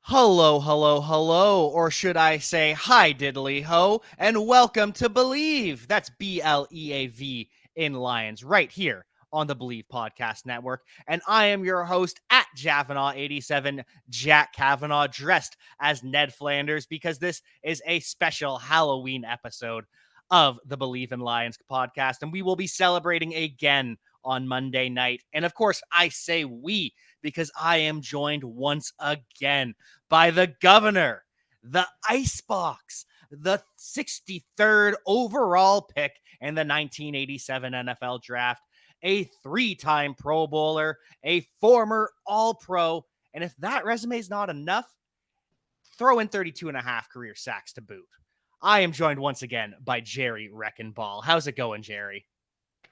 Hello, hello, hello, or should I say hi diddly ho, and welcome to Bleav. That's Bleav in Lions, right here on the Bleav Podcast Network. And I am your host at Javanaugh87, Jack Cavanagh, dressed as Ned Flanders, because this is a special Halloween episode of the Bleav in Lions podcast, and we will be celebrating again on Monday night. And of course, I say we because I am joined once again by the governor, the icebox, the 63rd overall pick in the 1987 NFL draft, a three-time Pro Bowler, a former All-Pro, and if that resume is not enough, throw in 32 and a half career sacks to boot. I am joined once again by Jerry Reckenball. How's it going, Jerry?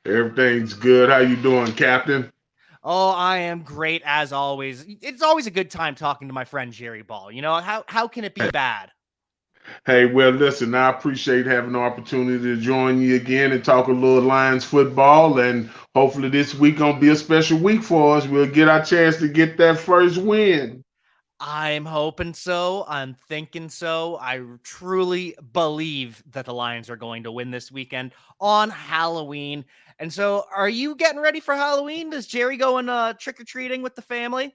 Everything's good. How you doing, Captain? Oh, I am great as always. It's always a good time talking to my friend Jerry Ball. You know, how can it be bad? Hey, well, listen, I appreciate having the opportunity to join you again and talk a little Lions football. And hopefully this week gonna be a special week for us. We'll get our chance to get that first win. I'm hoping so. I'm thinking so. I truly believe that the Lions are going to win this weekend on Halloween. And so, are you getting ready for Halloween? Does Jerry go trick or treating with the family?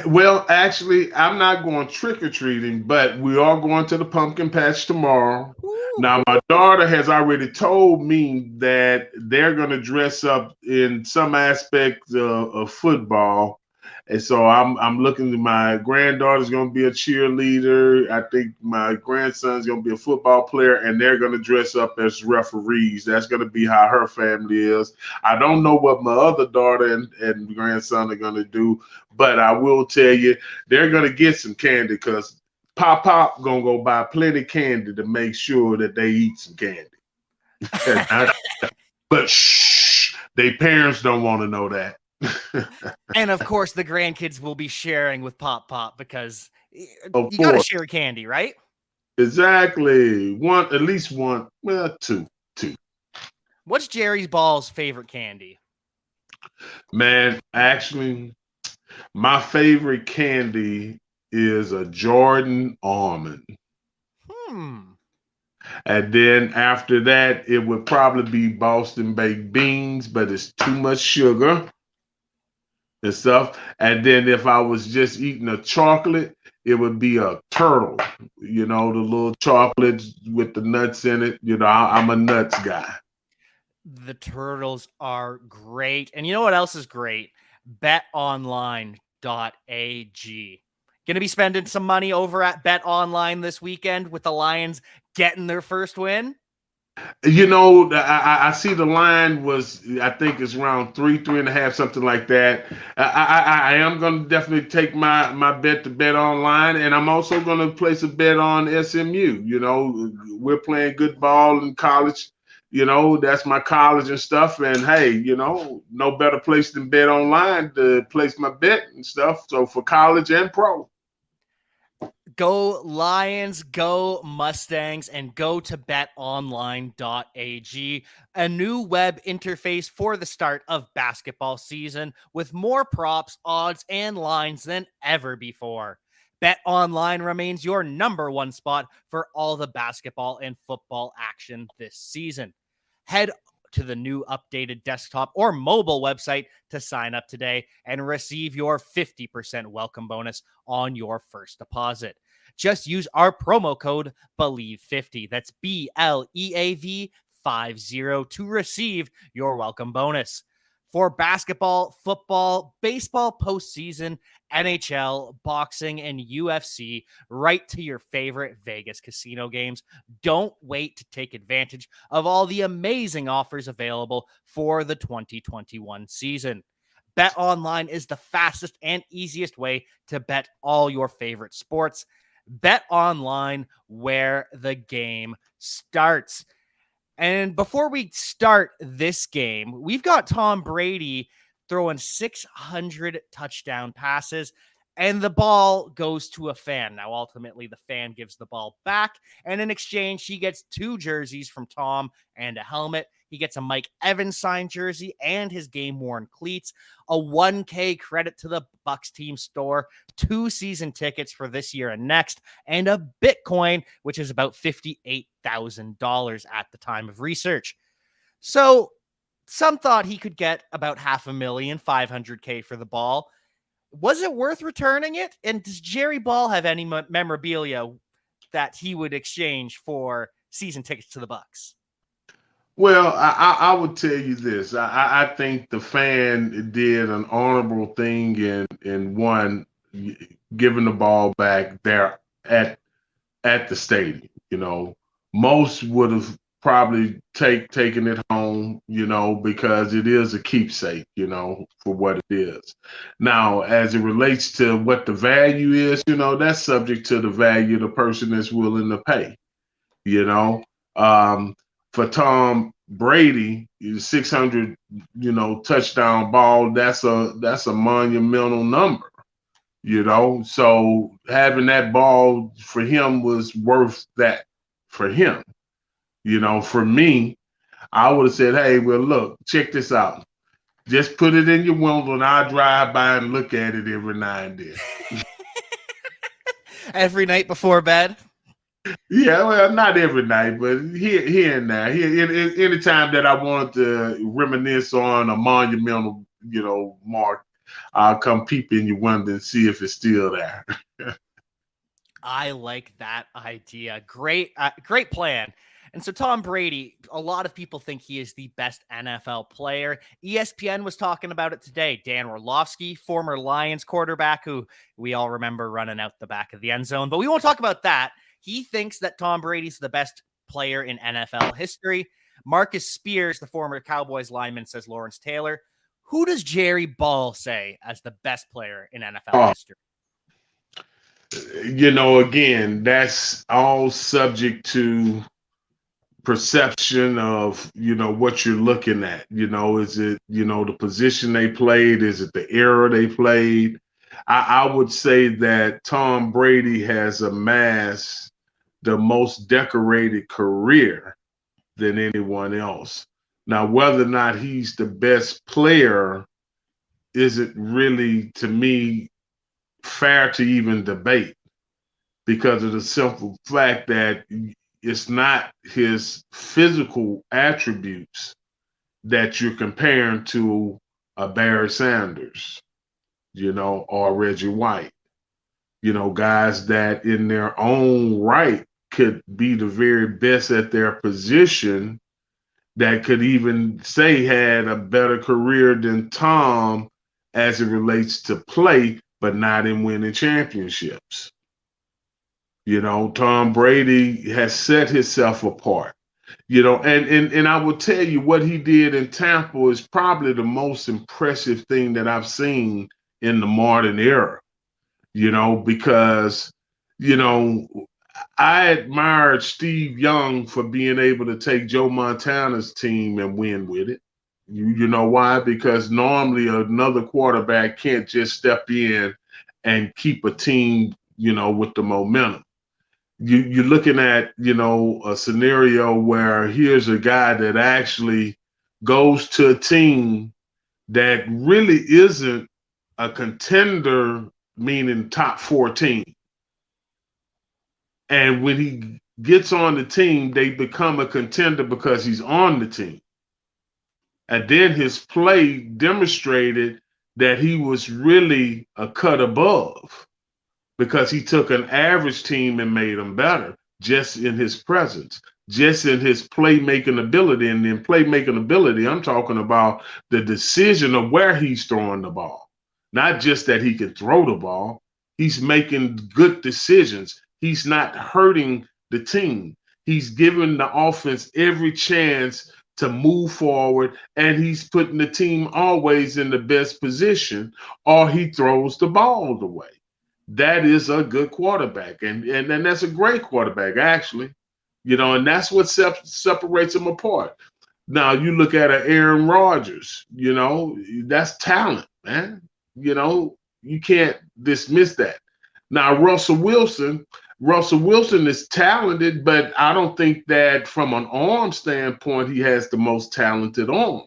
Well, actually, I'm not going trick or treating, but we are going to the pumpkin patch tomorrow. Ooh. Now, my daughter has already told me that they're going to dress up in some aspects of football. And so I'm looking to my granddaughter's going to be a cheerleader. I think my grandson's going to be a football player, and they're going to dress up as referees. That's going to be how her family is. I don't know what my other daughter and grandson are going to do, but I will tell you, they're gonna get some candy because Pop gonna go buy plenty of candy to make sure that they eat some candy. But shh, their parents don't want to know that. And of course, the grandkids will be sharing with Pop because Of you got to course, share candy, right? exactly. One, at least one. Well, two. What's Jerry's Ball's favorite candy? Man, actually, my favorite candy is a Jordan almond. Hmm. And then after that, it would probably be Boston baked beans, but it's too much sugar and stuff. And then if I was just eating a chocolate, it would be a turtle, the little chocolates with the nuts in it. I'm a nuts guy. The turtles are great. And you know what else is great? BetOnline.ag. Going to be spending some money over at BetOnline this weekend with the Lions getting their first win. I see the line was, I think it's around three and a half, something like that. I am going to definitely take my bet to bet online, and I'm also going to place a bet on SMU. We're playing good ball in college. That's my college and stuff. And hey, no better place than bet online to place my bet and stuff. So for college and pro. Go Lions, go Mustangs, and go to betonline.ag, a new web interface for the start of basketball season with more props, odds, and lines than ever before. BetOnline remains your number one spot for all the basketball and football action this season. Head to the new updated desktop or mobile website to sign up today and receive your 50% welcome bonus on your first deposit. Just use our promo code Bleav50. That's BLEAV 50 to receive your welcome bonus. For basketball, football, baseball postseason, NHL, boxing, and UFC, right to your favorite Vegas casino games. Don't wait to take advantage of all the amazing offers available for the 2021 season. Bet Online is the fastest and easiest way to bet all your favorite sports. Bet Online, where the game starts. And before we start this game, we've got Tom Brady throwing 600 touchdown passes, and the ball goes to a fan. Now, ultimately, the fan gives the ball back, and in exchange, he gets two jerseys from Tom and a helmet. He gets a Mike Evans signed jersey and his game-worn cleats, a $1K credit to the Bucks team store, 2 season tickets for this year and next, and a Bitcoin, which is about $58,000 at the time of research. So some thought he could get about $500,000, $500K for the ball. Was it worth returning it? And does Jerry Ball have any memorabilia that he would exchange for season tickets to the Bucks? Well, I would tell you this. I think the fan did an honorable thing in one, giving the ball back there at the stadium. Most would have probably taken it home, because it is a keepsake, for what it is. Now, as it relates to what the value is, that's subject to the value the person is willing to pay. You know, for Tom Brady, 600, touchdown ball. That's a monumental number. So having that ball for him was worth that for him. For me, I would have said, hey, well, look, check this out. Just put it in your window and I'll drive by and look at it every now and then. Every night before bed? Yeah, well, not every night, but here and there. Anytime that I want to reminisce on a monumental, mark, I'll come peep in your window and see if it's still there. I like that idea. Great plan. And so Tom Brady, a lot of people think he is the best NFL player. ESPN was talking about it today. Dan Orlovsky, former Lions quarterback, who we all remember running out the back of the end zone, but we won't talk about that. He thinks that Tom Brady's the best player in NFL history. Marcus Spears, the former Cowboys lineman, says Lawrence Taylor. Who does Jerry Ball say as the best player in NFL history? Again, that's all subject to perception of, what you're looking at. Is it, the position they played? Is it the era they played? I would say that Tom Brady has amassed the most decorated career than anyone else. Now, whether or not he's the best player isn't really, to me, fair to even debate, because of the simple fact that it's not his physical attributes that you're comparing to a Barry Sanders, or Reggie White, guys that in their own right could be the very best at their position, that could even say had a better career than Tom as it relates to play, but not in winning championships. Tom Brady has set himself apart. And I will tell you, what he did in Tampa is probably the most impressive thing that I've seen in the modern era. Because, I admired Steve Young for being able to take Joe Montana's team and win with it. You know why? Because normally another quarterback can't just step in and keep a team, with the momentum. You're looking at, a scenario where here's a guy that actually goes to a team that really isn't a contender, meaning top 14. And when he gets on the team, they become a contender because he's on the team. And then his play demonstrated that he was really a cut above, because he took an average team and made them better just in his presence, just in his playmaking ability. And in playmaking ability, I'm talking about the decision of where he's throwing the ball, not just that he can throw the ball. He's making good decisions. He's not hurting the team. He's giving the offense every chance to move forward, and he's putting the team always in the best position, or he throws the ball away. That is a good quarterback, and that's a great quarterback, actually. And that's what separates them apart. Now, you look at an Aaron Rodgers, that's talent, man. You can't dismiss that. Now, Russell Wilson, Russell Wilson is talented, but I don't think that from an arm standpoint, he has the most talented arm.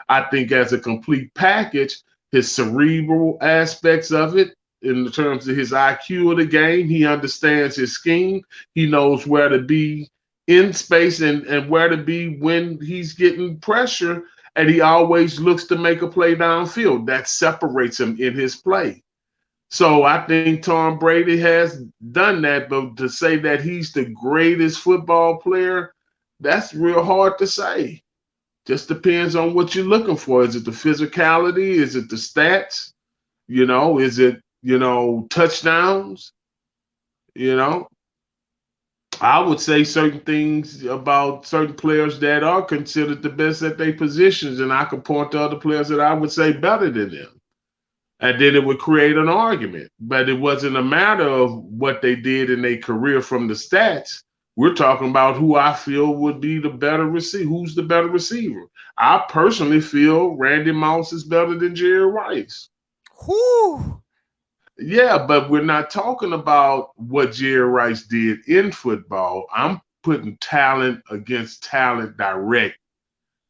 I think as a complete package, his cerebral aspects of it, in terms of his IQ of the game, he understands his scheme. He knows where to be in space and where to be when he's getting pressure. And he always looks to make a play downfield. That separates him in his play. So I think Tom Brady has done that, but to say that he's the greatest football player, that's real hard to say. Just depends on what you're looking for. Is it the physicality? Is it the stats? Is it, touchdowns? You know, I would say certain things about certain players that are considered the best at their positions, and I could point to other players that I would say better than them. And then it would create an argument. But it wasn't a matter of what they did in their career from the stats. We're talking about who I feel would be the better receiver. Who's the better receiver? I personally feel Randy Moss is better than Jerry Rice. Whew. Yeah, but we're not talking about what Jerry Rice did in football. I'm putting talent against talent direct.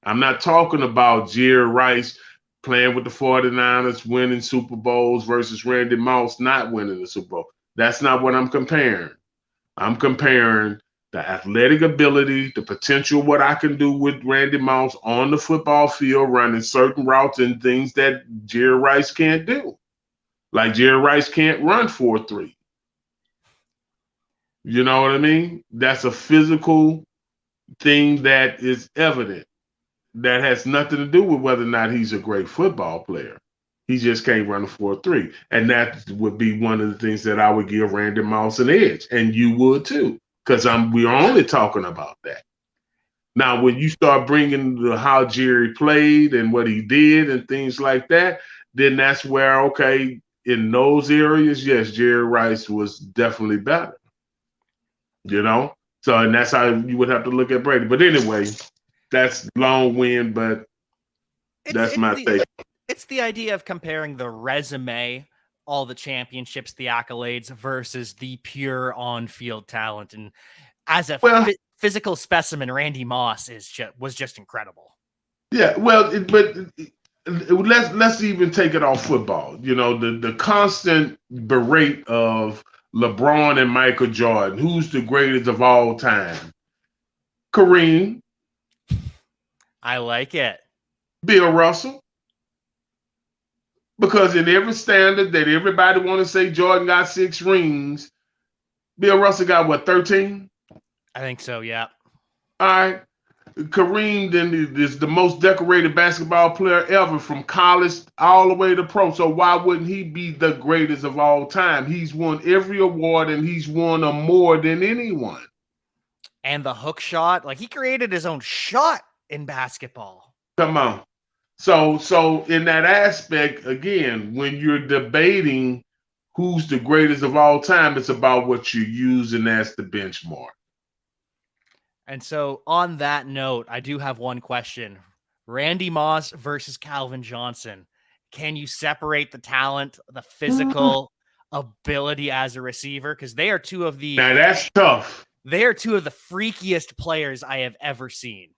I'm not talking about Jerry Rice playing with the 49ers, winning Super Bowls versus Randy Moss not winning the Super Bowl. That's not what I'm comparing. I'm comparing the athletic ability, the potential, what I can do with Randy Moss on the football field, running certain routes and things that Jerry Rice can't do. Like Jerry Rice can't run 4-3. You know what I mean? That's a physical thing that is evident. That has nothing to do with whether or not he's a great football player. He just can't run a 4-3. And that would be one of the things that I would give Randy Moss an edge. And you would too, because we're only talking about that. Now, when you start bringing how Jerry played and what he did and things like that, then that's where, okay, in those areas, yes, Jerry Rice was definitely better. So, and that's how you would have to look at Brady. But anyway, that's long wind, but that's my take. It's the idea of comparing the resume, all the championships, the accolades, versus the pure on-field talent. And as a physical specimen, Randy Moss was just incredible. Yeah, well, but let's even take it off football. The constant berate of LeBron and Michael Jordan. Who's the greatest of all time? Kareem. I like it. Bill Russell. Because in every standard that everybody want to say Jordan got 6 rings, Bill Russell got what, 13? I think so, yeah. All right. Kareem then is the most decorated basketball player ever from college all the way to pro. So why wouldn't he be the greatest of all time? He's won every award and he's won more than anyone. And the hook shot, like he created his own shot in basketball. Come on. So in that aspect, again, when you're debating who's the greatest of all time, it's about what you're using as the benchmark. And so on that note, I do have one question. Randy Moss versus Calvin Johnson. Can you separate the talent, the physical ability as a receiver? Because they are two of the... Now that's tough. They are two of the freakiest players I have ever seen.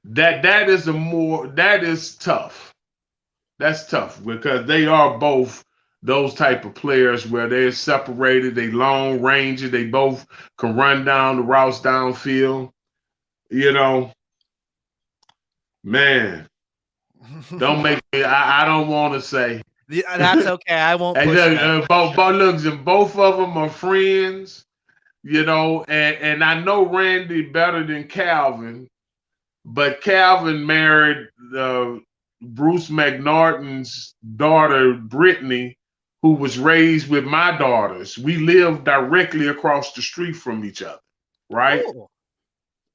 That is tough. That's tough because they are both those type of players where they're separated, they long range, they both can run down the routes downfield. Man, don't make me. I don't want to say. That's okay. I won't. Both of them are friends, and I know Randy better than Calvin, but Calvin married Bruce McNaughton's daughter, Brittany, who was raised with my daughters. We lived directly across the street from each other, right? Oh.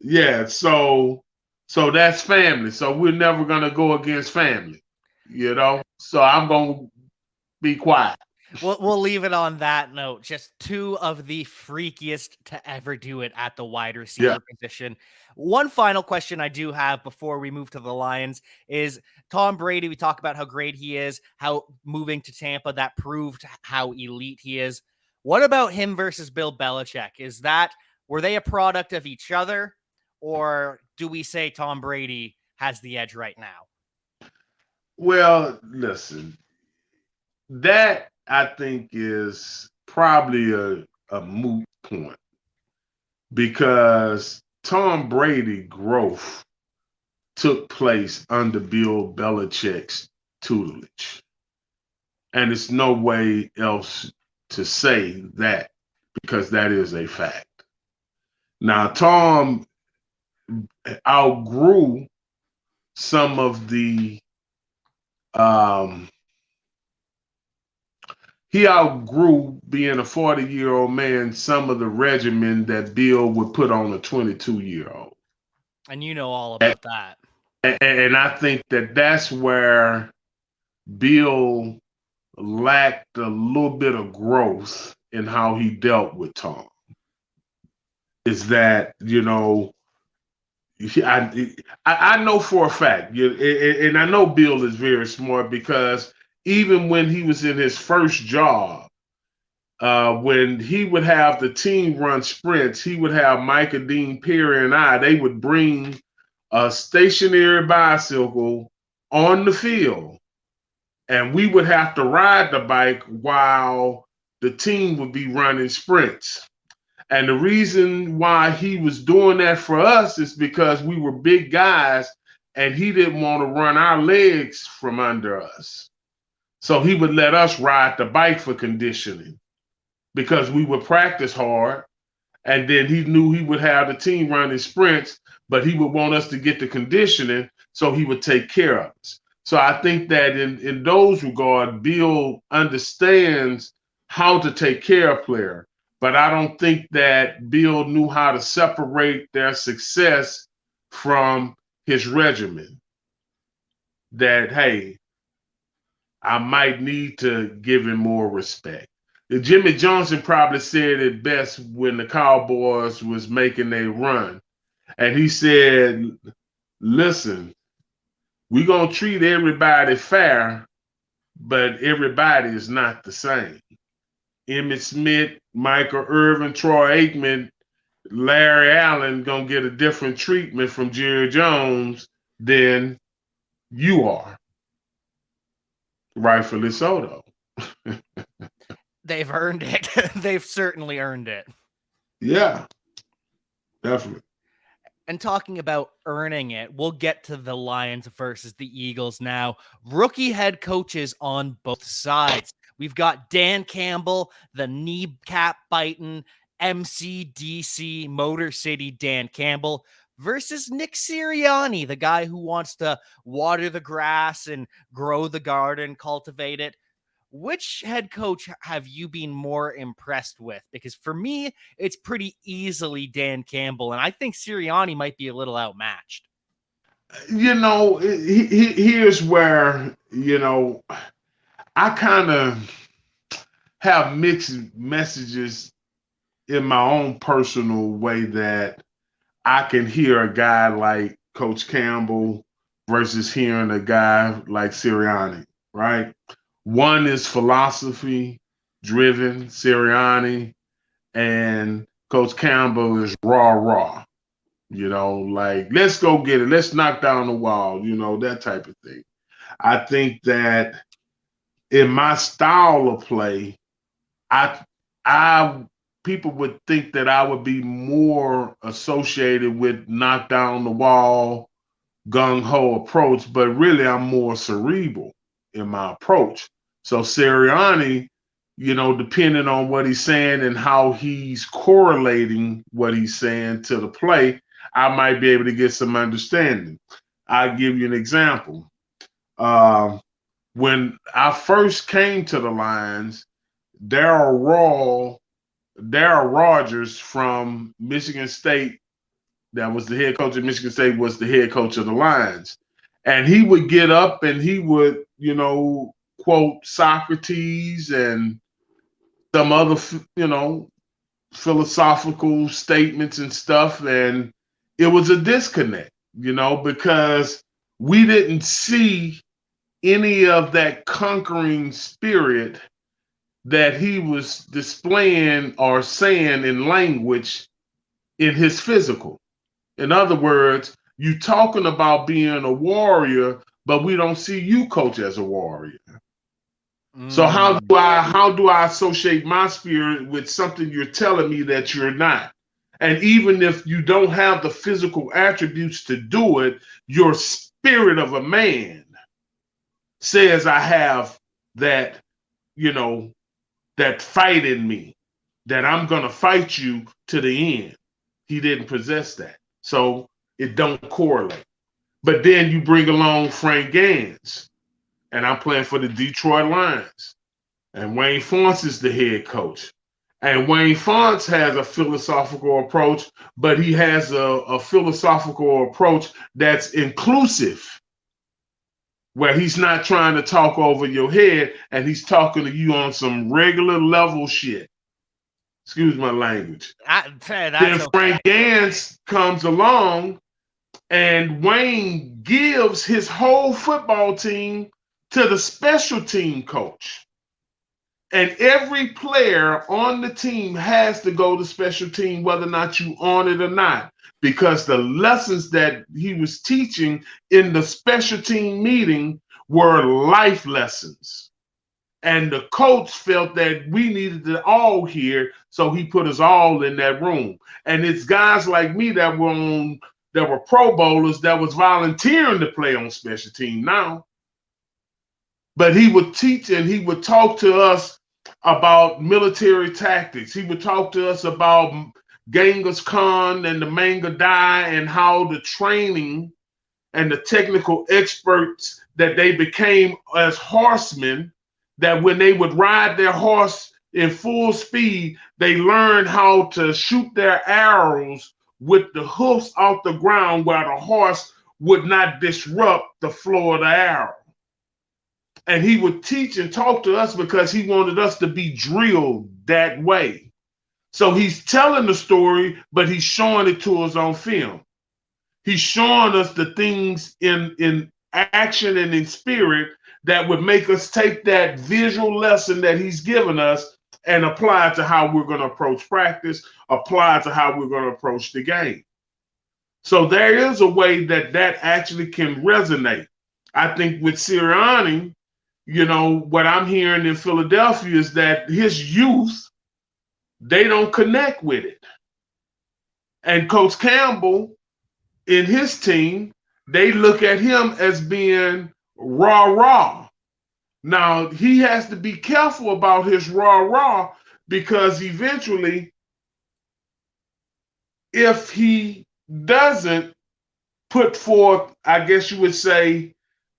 Yeah, so that's family. So we're never gonna go against family, So I'm gonna be quiet. We'll leave it on that note. Just two of the freakiest to ever do it at the wide receiver position. One final question I do have before we move to the Lions is Tom Brady. We talk about how great he is, how moving to Tampa, that proved how elite he is. What about him versus Bill Belichick? Were they a product of each other, or do we say Tom Brady has the edge right now? Well, listen, that I think is probably a moot point because Tom Brady growth took place under Bill Belichick's tutelage. And it's no way else to say that because that is a fact. Now, Tom outgrew some of the um, he outgrew being a 40-year-old man, some of the regimen that Bill would put on a 22-year-old. And you know all about that. And I think that that's where Bill lacked a little bit of growth in how he dealt with Tom. Is that, I know for a fact, and I know Bill is very smart because even when he was in his first job, when he would have the team run sprints, he would have Micah Dean Perry and they would bring a stationary bicycle on the field, and we would have to ride the bike while the team would be running sprints. And the reason why he was doing that for us is because we were big guys and he didn't want to run our legs from under us. So he would let us ride the bike for conditioning because we would practice hard. And then he knew he would have the team running sprints, but he would want us to get the conditioning so he would take care of us. So I think that in those regards, Bill understands how to take care of players. But I don't think that Bill knew how to separate their success from his regimen. That, hey, I might need to give him more respect. Jimmy Johnson probably said it best when the Cowboys was making their run. And he said, listen, we're going to treat everybody fair, but everybody is not the same. Emmitt Smith, Michael Irvin, Troy Aikman, Larry Allen going to get a different treatment from Jerry Jones than you are. Rightfully so, though. They've earned it. They've certainly earned it. Yeah, definitely. And talking about earning it, we'll get to the Lions versus the Eagles now. Rookie head coaches on both sides. We've got Dan Campbell, the kneecap biting MCDC Motor City Dan Campbell, versus Nick Sirianni, the guy who wants to water the grass and grow the garden, cultivate it. Which head coach have you been more impressed with? Because for me, it's pretty easily Dan Campbell, and I think Sirianni might be a little outmatched. Here's where, I kind of have mixed messages in my own personal way that I can hear a guy like Coach Campbell versus hearing a guy like Sirianni, right? One is philosophy driven, Sirianni, and Coach Campbell is raw, like let's go get it, let's knock down the wall, that type of thing. I think that in my style of play, I people would think that I would be more associated with knock down the wall, gung ho approach, but really I'm more cerebral in my approach. So Sirianni, depending on what he's saying and how he's correlating what he's saying to the play, I might be able to get some understanding. I'll give you an example. When I first came to the Lions, Darryl Rogers from Michigan State, that was the head coach of Michigan State, was the head coach of the Lions. And he would get up and he would, quote Socrates and some other, philosophical statements and stuff. And it was a disconnect, because we didn't see any of that conquering spirit that he was displaying or saying in language in his physical. In other words, you talking about being a warrior, but we don't see you, coach, as a warrior. So Mm. how do I associate my spirit with something you're telling me that you're not? And even if you don't have the physical attributes to do it, your spirit of a man says I have that, you know, that fight in me, that I'm gonna fight you to the end. He didn't possess that. So it don't correlate. But then you bring along Frank Gans, and I'm playing for the Detroit Lions. And Wayne Fontes is the head coach. And Wayne Fontes has a philosophical approach, but he has a philosophical approach that's inclusive, where he's not trying to talk over your head and he's talking to you on some regular level shit. Excuse my language. That's Then okay. Frank Gans comes along and Wayne gives his whole football team to the special team coach. And every player on the team has to go to special team, whether or not you on it or not, because the lessons that he was teaching in the special team meeting were life lessons. And the coach felt that we needed it all here, so he put us all in that room. And it's guys like me that were Pro Bowlers that was volunteering to play on special team now. But he would teach and he would talk to us about military tactics. He would talk to us about Genghis Khan and the Manga Dai and how the training and the technical experts that they became as horsemen, that when they would ride their horse in full speed, they learned how to shoot their arrows with the hoofs off the ground where the horse would not disrupt the flow of the arrow. And he would teach and talk to us because he wanted us to be drilled that way. So he's telling the story, but he's showing it to us on film. He's showing us the things in action and in spirit that would make us take that visual lesson that he's given us and apply it to how we're going to approach practice, apply it to how we're going to approach the game. So there is a way that that actually can resonate. I think with Sirianni, what I'm hearing in Philadelphia is that his youth, they don't connect with it. And Coach Campbell, in his team, they look at him as being rah. Now, he has to be careful about his rah because eventually, if he doesn't put forth, I guess you would say,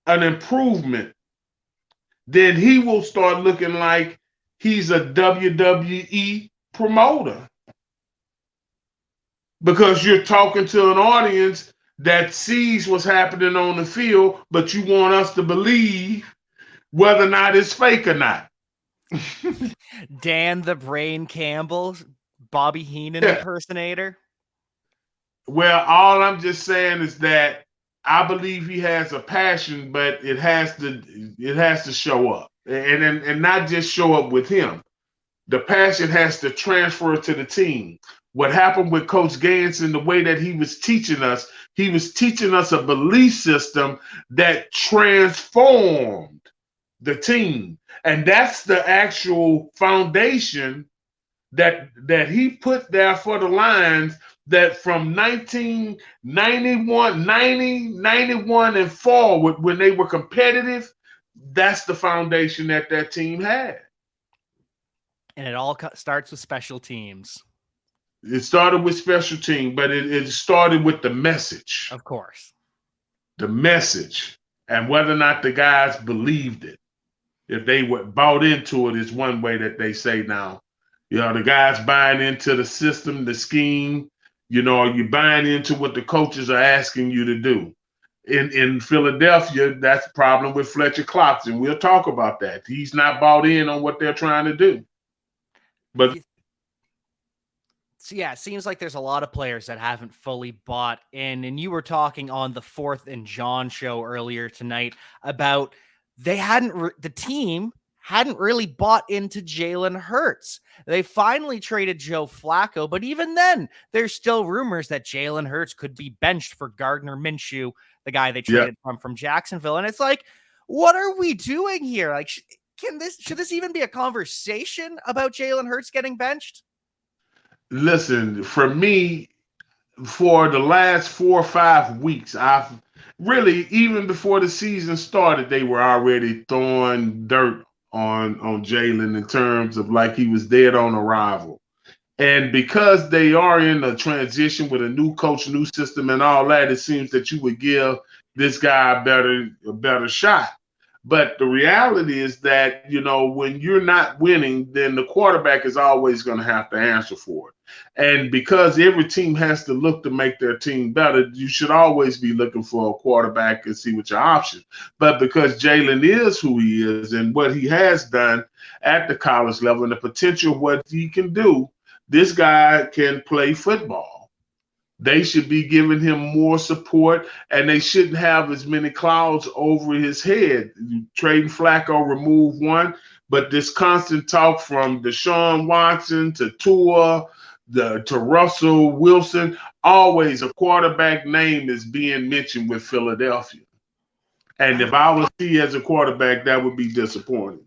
an improvement, then he will start looking like he's a WWE promoter. Because you're talking to an audience that sees what's happening on the field, but you want us to believe whether or not it's fake or not. Dan the Brain Campbell, Bobby Heenan Yeah. impersonator. Well, all I'm just saying is that I believe he has a passion, but it has to show up, and not just show up with him. The passion has to transfer to the team. What happened with Coach Gans and the way that he was teaching us a belief system that transformed the team. And that's the actual foundation that he put there for the Lions, that from 1991, 91 and forward, when they were competitive, that's the foundation that team had. And it all starts with special teams. It started with special team, but it started with the message. Of course. The message. And whether or not the guys believed it. If they were bought into it is one way that they say now. The guys buying into the system, the scheme, you're buying into what the coaches are asking you to do. In Philadelphia, that's the problem with Fletcher Cox, and we'll talk about that. He's not bought in on what they're trying to do. But so yeah, it seems like there's a lot of players that haven't fully bought in. And you were talking on the Fourth and John show earlier tonight about the team hadn't really bought into Jalen Hurts. They finally traded Joe Flacco, but even then, there's still rumors that Jalen Hurts could be benched for Gardner Minshew, the guy they Yeah. traded from Jacksonville. And it's like, what are we doing here? Like, should this even be a conversation about Jalen Hurts getting benched? Listen, for me, for the last 4 or 5 weeks, I've really, even before the season started, they were already throwing dirt on Jalen in terms of like he was dead on arrival. And because they are in a transition with a new coach, new system, and all that, it seems that you would give this guy a better shot. But the reality is that, when you're not winning, then the quarterback is always going to have to answer for it. And because every team has to look to make their team better, you should always be looking for a quarterback and see what your option. But because Jalen is who he is and what he has done at the college level and the potential of what he can do, this guy can play football. They should be giving him more support, and they shouldn't have as many clouds over his head. Trading Flacco remove one, but this constant talk from Deshaun Watson to Tua to Russell Wilson, always a quarterback name is being mentioned with Philadelphia. And if I was he as a quarterback, that would be disappointing.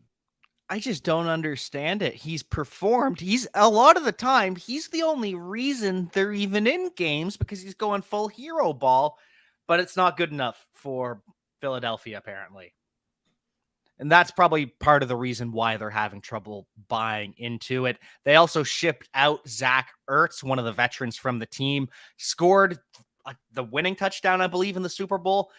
I just don't understand it. He's performed. He's a lot of the time, he's the only reason they're even in games because he's going full hero ball, but it's not good enough for Philadelphia, apparently. And that's probably part of the reason why they're having trouble buying into it. They also shipped out Zach Ertz, one of the veterans from the team, scored the winning touchdown, I Bleav, in the Super Bowl.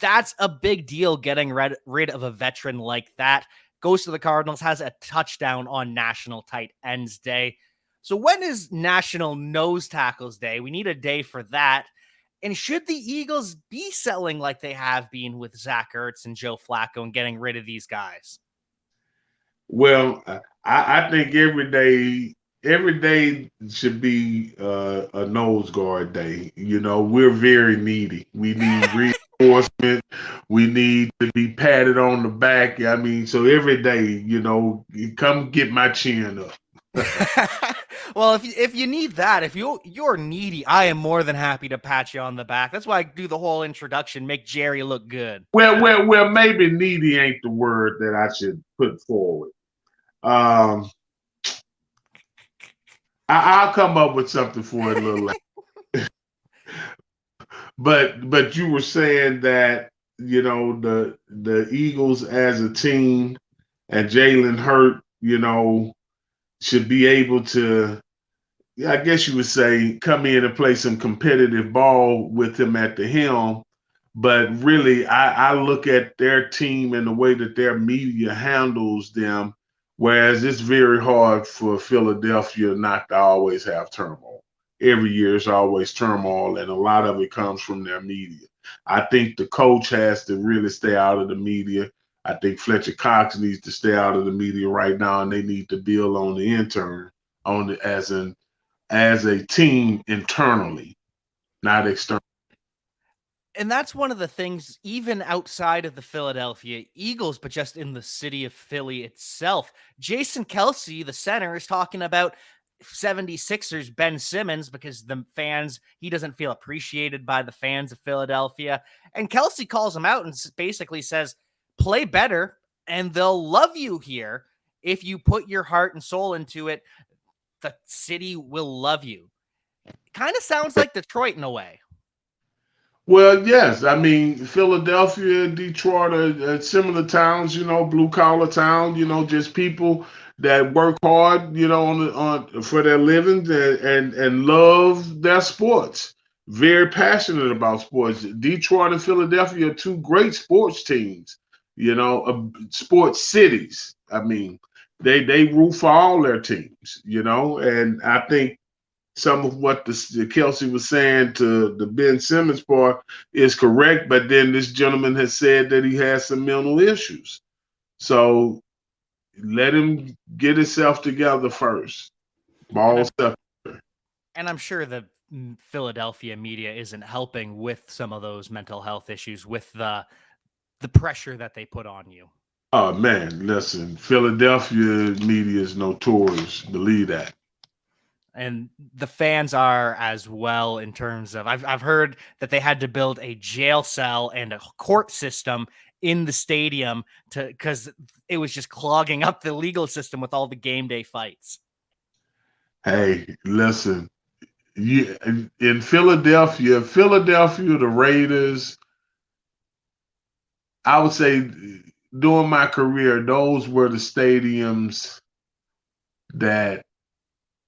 That's a big deal, getting rid of a veteran like that. Goes to the Cardinals, has a touchdown on National Tight Ends Day. So when is National Nose Tackles Day? We need a day for that. And should the Eagles be selling like they have been with Zach Ertz and Joe Flacco and getting rid of these guys? Well, I think every day should be a nose guard day. We're very needy. We need reinforcement. We need to be patted on the back. I mean, so every day, come get my chin up. Well, if you need that, if you're needy, I am more than happy to pat you on the back. That's why I do the whole introduction, make Jerry look good. Well, maybe needy ain't the word that I should put forward. Um, I'll come up with something for it a little later. But you were saying that the Eagles as a team and Jalen Hurt, should be able to, I guess you would say, come in and play some competitive ball with him at the helm. But really, I look at their team and the way that their media handles them, whereas it's very hard for Philadelphia not to always have turmoil. Every year it's always turmoil, and a lot of it comes from their media. I think the coach has to really stay out of the media. I think Fletcher Cox needs to stay out of the media right now, and they need to build on the intern on the as a team internally, not externally. And that's one of the things, even outside of the Philadelphia Eagles, but just in the city of Philly itself. Jason Kelsey, the center, is talking about 76ers Ben Simmons because he doesn't feel appreciated by the fans of Philadelphia. And Kelsey calls him out and basically says, play better and they'll love you here. If you put your heart and soul into it, the city will love you. Kind of sounds like Detroit in a way. Well, yes. I mean, Philadelphia, Detroit are similar towns, blue collar town, just people that work hard, on for their livings and love their sports. Very passionate about sports. Detroit and Philadelphia are two great sports teams, sports cities. I mean, they root for all their teams, and I think some of what the Kelsey was saying to the Ben Simmons part is correct, but then this gentleman has said that he has some mental issues. So let him get himself together first. And Ball I'm stuff. and I'm sure the Philadelphia media isn't helping with some of those mental health issues with the pressure that they put on you. Oh man, listen, Philadelphia media is notorious. Believe that. And the fans are as well, in terms of I've heard that they had to build a jail cell and a court system in the stadium to because it was just clogging up the legal system with all the game day fights. Hey, listen, you in Philadelphia, the Raiders, I would say during my career, those were the stadiums that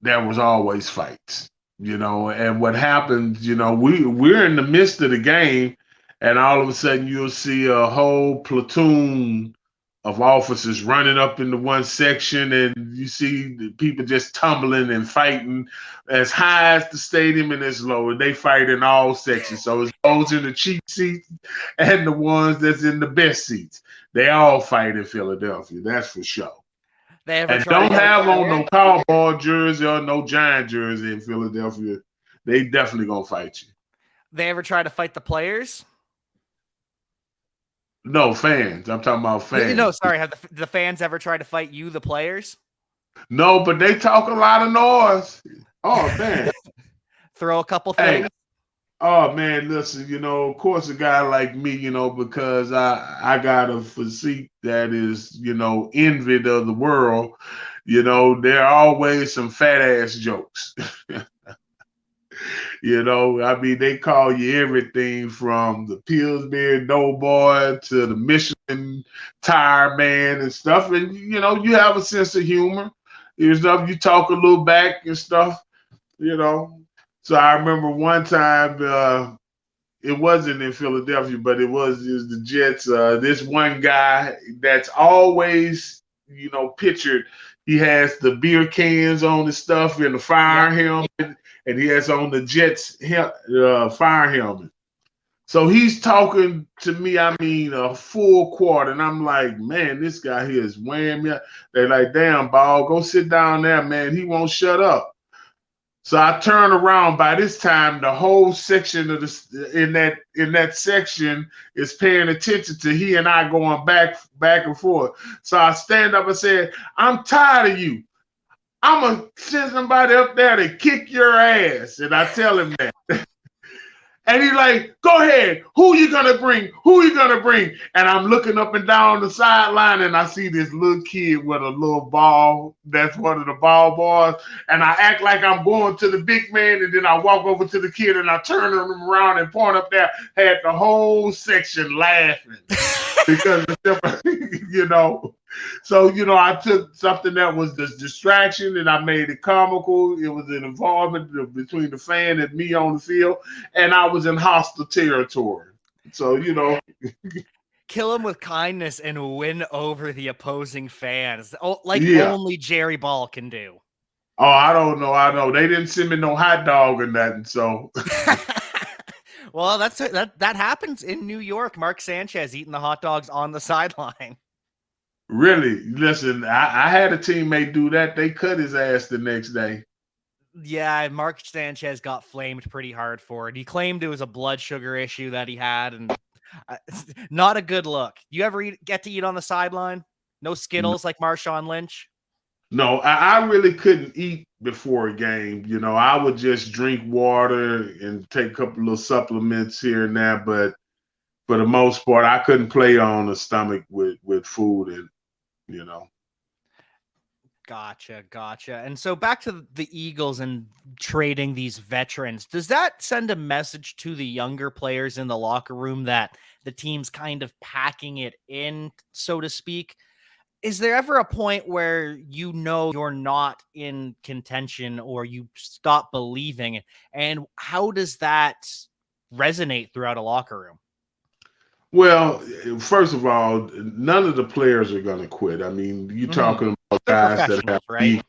there was always fights, and what happens, we're in the midst of the game, and all of a sudden you'll see a whole platoon of officers running up into one section, and you see the people just tumbling and fighting as high as the stadium and as low. And they fight in all sections. So it's those in the cheap seats and the ones that's in the best seats. They all fight in Philadelphia, that's for sure. They ever And try to don't fight have on players? no cowboy jersey or no giant jersey in Philadelphia. They definitely gonna fight you. They ever try to fight the players? No fans. I'm talking about No, fans. sorry. Have the fans ever tried to fight you, the players? No, but they talk a lot of noise. Oh man. Throw a couple Hey, things. oh man, listen, of course a guy like me, because I got a physique that is, envied of the world, there are always some fat ass jokes. I mean, they call you everything from the Pillsbury Doughboy to the Michelin Tire Man and stuff. And, you have a sense of humor. You talk a little back and stuff, you know. So I remember one time, it wasn't in Philadelphia, but it was the Jets. This one guy that's always, pictured. He has the beer cans on his stuff and the fire helmet, and he has on the Jets fire helmet. So he's talking to me, I mean, a full quarter, and I'm like, man, this guy here is weighing me out. They're like, damn, ball, go sit down there, man. He won't shut up. So I turn around. By this time, the whole section of in that section is paying attention to he and I going back and forth. So I stand up and said, "I'm tired of you. I'm gonna send somebody up there to kick your ass." And I tell him that. And he's like, "Go ahead. Who you gonna bring? Who you gonna bring?" And I'm looking up and down the sideline, and I see this little kid with a little ball. That's one of the ball boys. And I act like I'm going to the big man, and then I walk over to the kid, and I turn him around and point up there. Had the whole section laughing because, So, I took something that was the distraction and I made it comical. It was an involvement between the fan and me on the field, and I was in hostile territory. So, Kill him with kindness and win over the opposing fans, like yeah. only Jerry Ball can do. Oh, I don't know. I know they didn't send me no hot dog or nothing. So, well, that happens in New York. Mark Sanchez eating the hot dogs on the sideline. Really, listen, I had a teammate do that. They cut his ass the next day. Yeah, Mark Sanchez got flamed pretty hard for it. He claimed it was a blood sugar issue that he had, and not a good look. You ever get to eat on the sideline? No Skittles like Marshawn Lynch? No, I really couldn't eat before a game. I would just drink water and take a couple of supplements here and there, but for the most part, I couldn't play on the stomach with food and. Gotcha. And so back to the Eagles and trading these veterans. Does that send a message to the younger players in the locker room that the team's kind of packing it in, so to speak? Is there ever a point where you're not in contention or you stop believing? And how does that resonate throughout a locker room? Well, first of all, none of the players are going to quit. I mean, you're talking about guys that have right?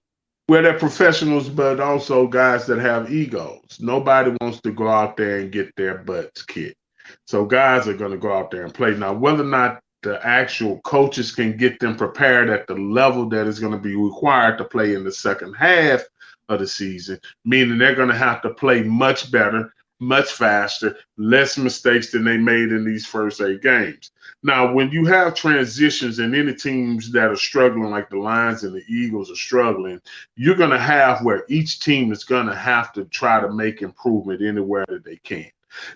Well, they're professionals, but also guys that have egos. Nobody wants to go out there and get their butts kicked. So guys are going to go out there and play. Now, whether or not the actual coaches can get them prepared at the level that is going to be required to play in the second half of the season, meaning they're going to have to play much better, much faster, less mistakes than they made in these first 8 games. Now, when you have transitions and any teams that are struggling, like the Lions and the Eagles are struggling, you're going to have where each team is going to have to try to make improvement anywhere that they can.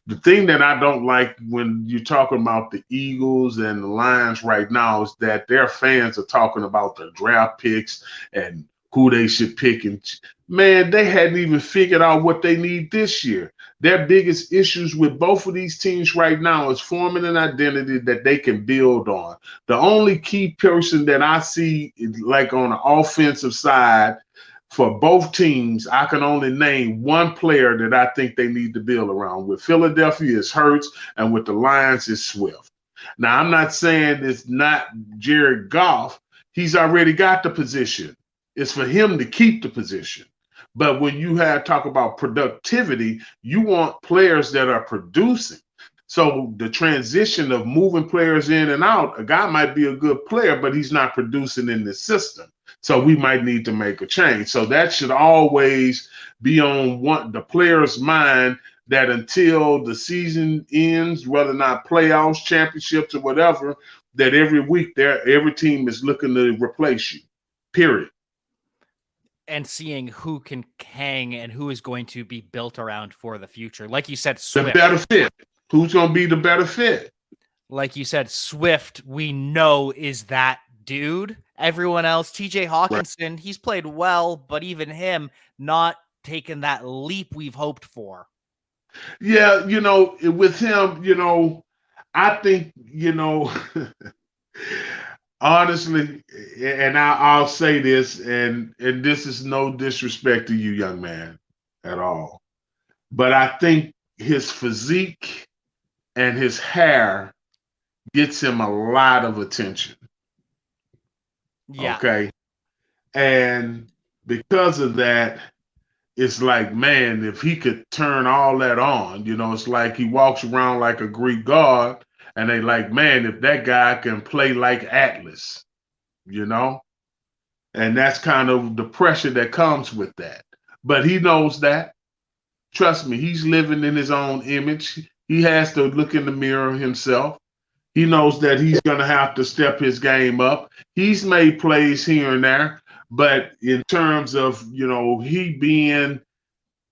The thing that I don't like when you're talking about the Eagles and the Lions right now is that their fans are talking about the draft picks and who they should pick. And man, they hadn't even figured out what they need this year. Their biggest issues with both of these teams right now is forming an identity that they can build on. The only key person that I see, like on the offensive side, for both teams, I can only name one player that I think they need to build around. With Philadelphia, it's Hurts, and with the Lions, it's Swift. Now, I'm not saying it's not Jared Goff. He's already got the position. It's for him to keep the position. But when you talk about productivity, you want players that are producing. So the transition of moving players in and out, a guy might be a good player, but he's not producing in the system. So we might need to make a change. So that should always be on the player's mind, that until the season ends, whether or not playoffs, championships, or whatever, that every week every team is looking to replace you, period. And seeing who can hang and who is going to be built around for the future. Like you said, Swift. The better fit. Who's going to be the better fit? Like you said, Swift, we know, is that dude. Everyone else, TJ Hawkinson, right, he's played well, but even him not taking that leap we've hoped for. Yeah, with him, I think, honestly, and I'll say this, and this is no disrespect to you, young man, at all, but I think his physique and his hair gets him a lot of attention. Yeah. Okay. And because of that, it's like, man, if he could turn all that on, it's like he walks around like a Greek god, and they like, man, if that guy can play like Atlas, and that's kind of the pressure that comes with that. But he knows that. Trust me, he's living in his own image. He has to look in the mirror himself. He knows that he's going to have to step his game up. He's made plays here and there, but in terms of, he being,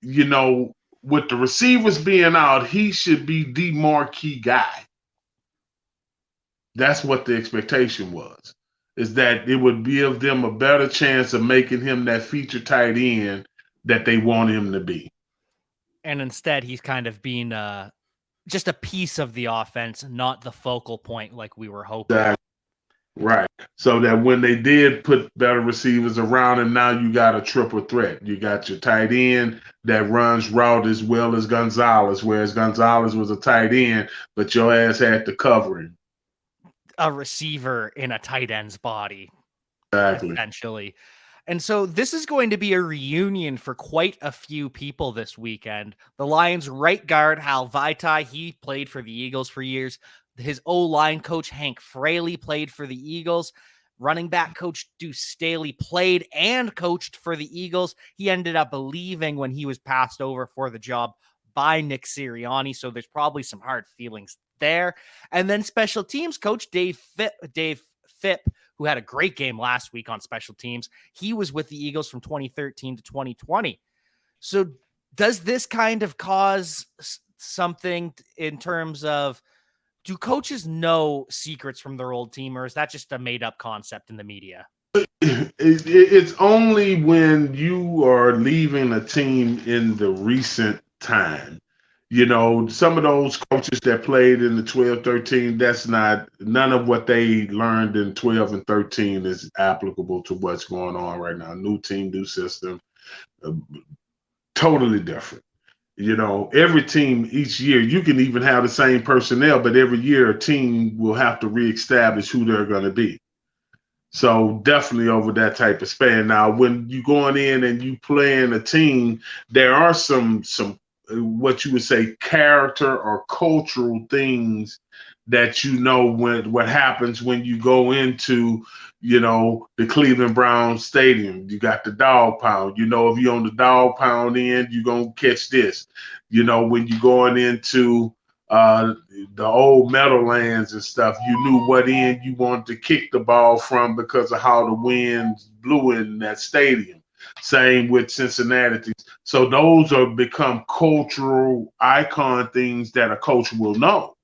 with the receivers being out, he should be the marquee guy. That's what the expectation was, is that it would give them a better chance of making him that feature tight end that they want him to be. And instead, he's kind of being just a piece of the offense, not the focal point like we were hoping. Right. So that when they did put better receivers around him, now you got a triple threat. You got your tight end that runs route as well as Gonzalez, whereas Gonzalez was a tight end, but your ass had to cover him. A receiver in a tight end's body. Exactly. Essentially. And so this is going to be a reunion for quite a few people this weekend. The Lions' right guard, Hal Vaitai, he played for the Eagles for years. His O-line coach, Hank Fraley, played for the Eagles. Running back coach Deuce Staley played and coached for the Eagles. He ended up leaving when he was passed over for the job by Nick Sirianni, so there's probably some hard feelings there. And then special teams coach Dave Phipp, who had a great game last week on special teams. He was with the Eagles from 2013 to 2020. So does this kind of cause something in terms of, do coaches know secrets from their old team, or is that just a made-up concept in the media? It's only when you are leaving a team in the recent time. Some of those coaches that played in the 12-13, none of what they learned in 12 and 13 is applicable to what's going on right now. New team, new system, totally different. Every team each year, you can even have the same personnel, but every year a team will have to reestablish who they're going to be. So definitely over that type of span. Now, when you going in and you playing a team, there are some what you would say character or cultural things that what happens when you go into The Cleveland Browns Stadium. You got the dog pound. If you're on the dog pound end, you're going to catch this. When you're going into uh, the old Meadowlands and stuff, you knew what end you wanted to kick the ball from because of how the winds blew in that stadium. Same with Cincinnati. So those are become cultural icon things that a coach will know.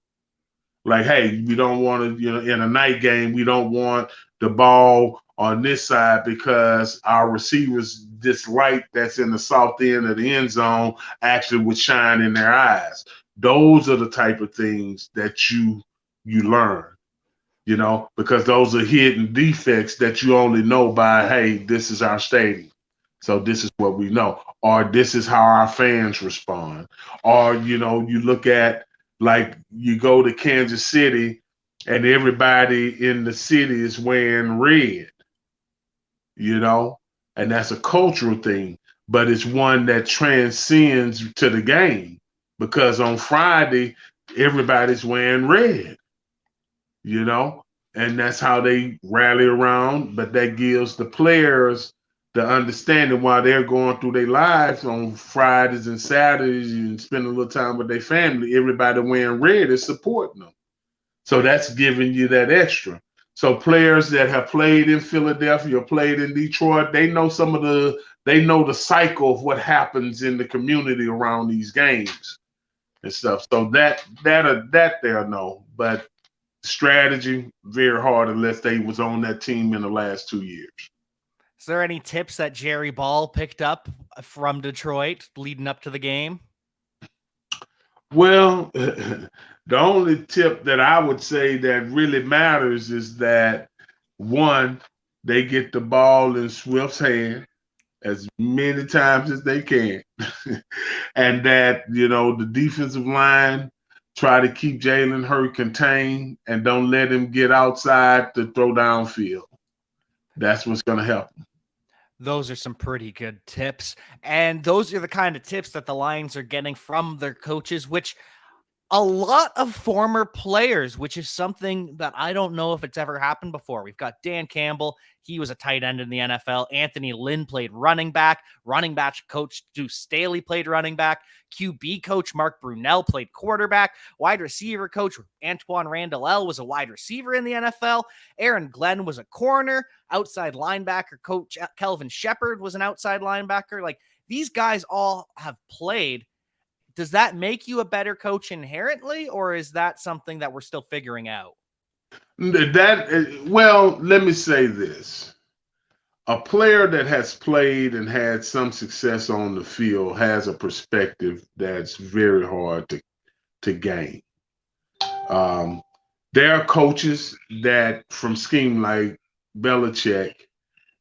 Like, hey, we don't want to, in a night game, we don't want the ball on this side because our receivers, this light that's in the south end of the end zone actually would shine in their eyes. Those are the type of things that you learn, because those are hidden defects that you only know by, hey, this is our stadium. So this is what we know. Or this is how our fans respond. Or, you look at, like, you go to Kansas City and everybody in the city is wearing red, you know, and that's a cultural thing, but it's one that transcends to the game because on Friday, everybody's wearing red, you know, and that's how they rally around. But that gives the players the understanding while they're going through their lives on Fridays and Saturdays and spending a little time with their family, everybody wearing red is supporting them. So that's giving you that extra. So players that have played in Philadelphia or played in Detroit, they know the cycle of what happens in the community around these games and stuff. So that they'll know. But strategy, very hard unless they was on that team in the last 2 years. Is there any tips that Jerry Ball picked up from Detroit leading up to the game? Well, the only tip that I would say that really matters is that one, they get the ball in Swift's hand as many times as they can. And that, the defensive line try to keep Jalen Hurts contained and don't let him get outside to throw downfield. That's what's going to help him. Those are some pretty good tips. And those are the kind of tips that the Lions are getting from their coaches, which a lot of former players, which is something that I don't know if it's ever happened before. We've got Dan Campbell. He was a tight end in the NFL. Anthony Lynn played running back. Running back coach Deuce Staley played running back. QB coach Mark Brunell played quarterback. Wide receiver coach Antoine Randall was a wide receiver in the NFL. Aaron Glenn was a corner. Outside linebacker coach Kelvin Shepard was an outside linebacker. Like, these guys all have played. Does that make you a better coach inherently, or is that something that we're still figuring out? Well, let me say this. A player that has played and had some success on the field has a perspective that's very hard to gain. Um, there are coaches that from scheme like Belichick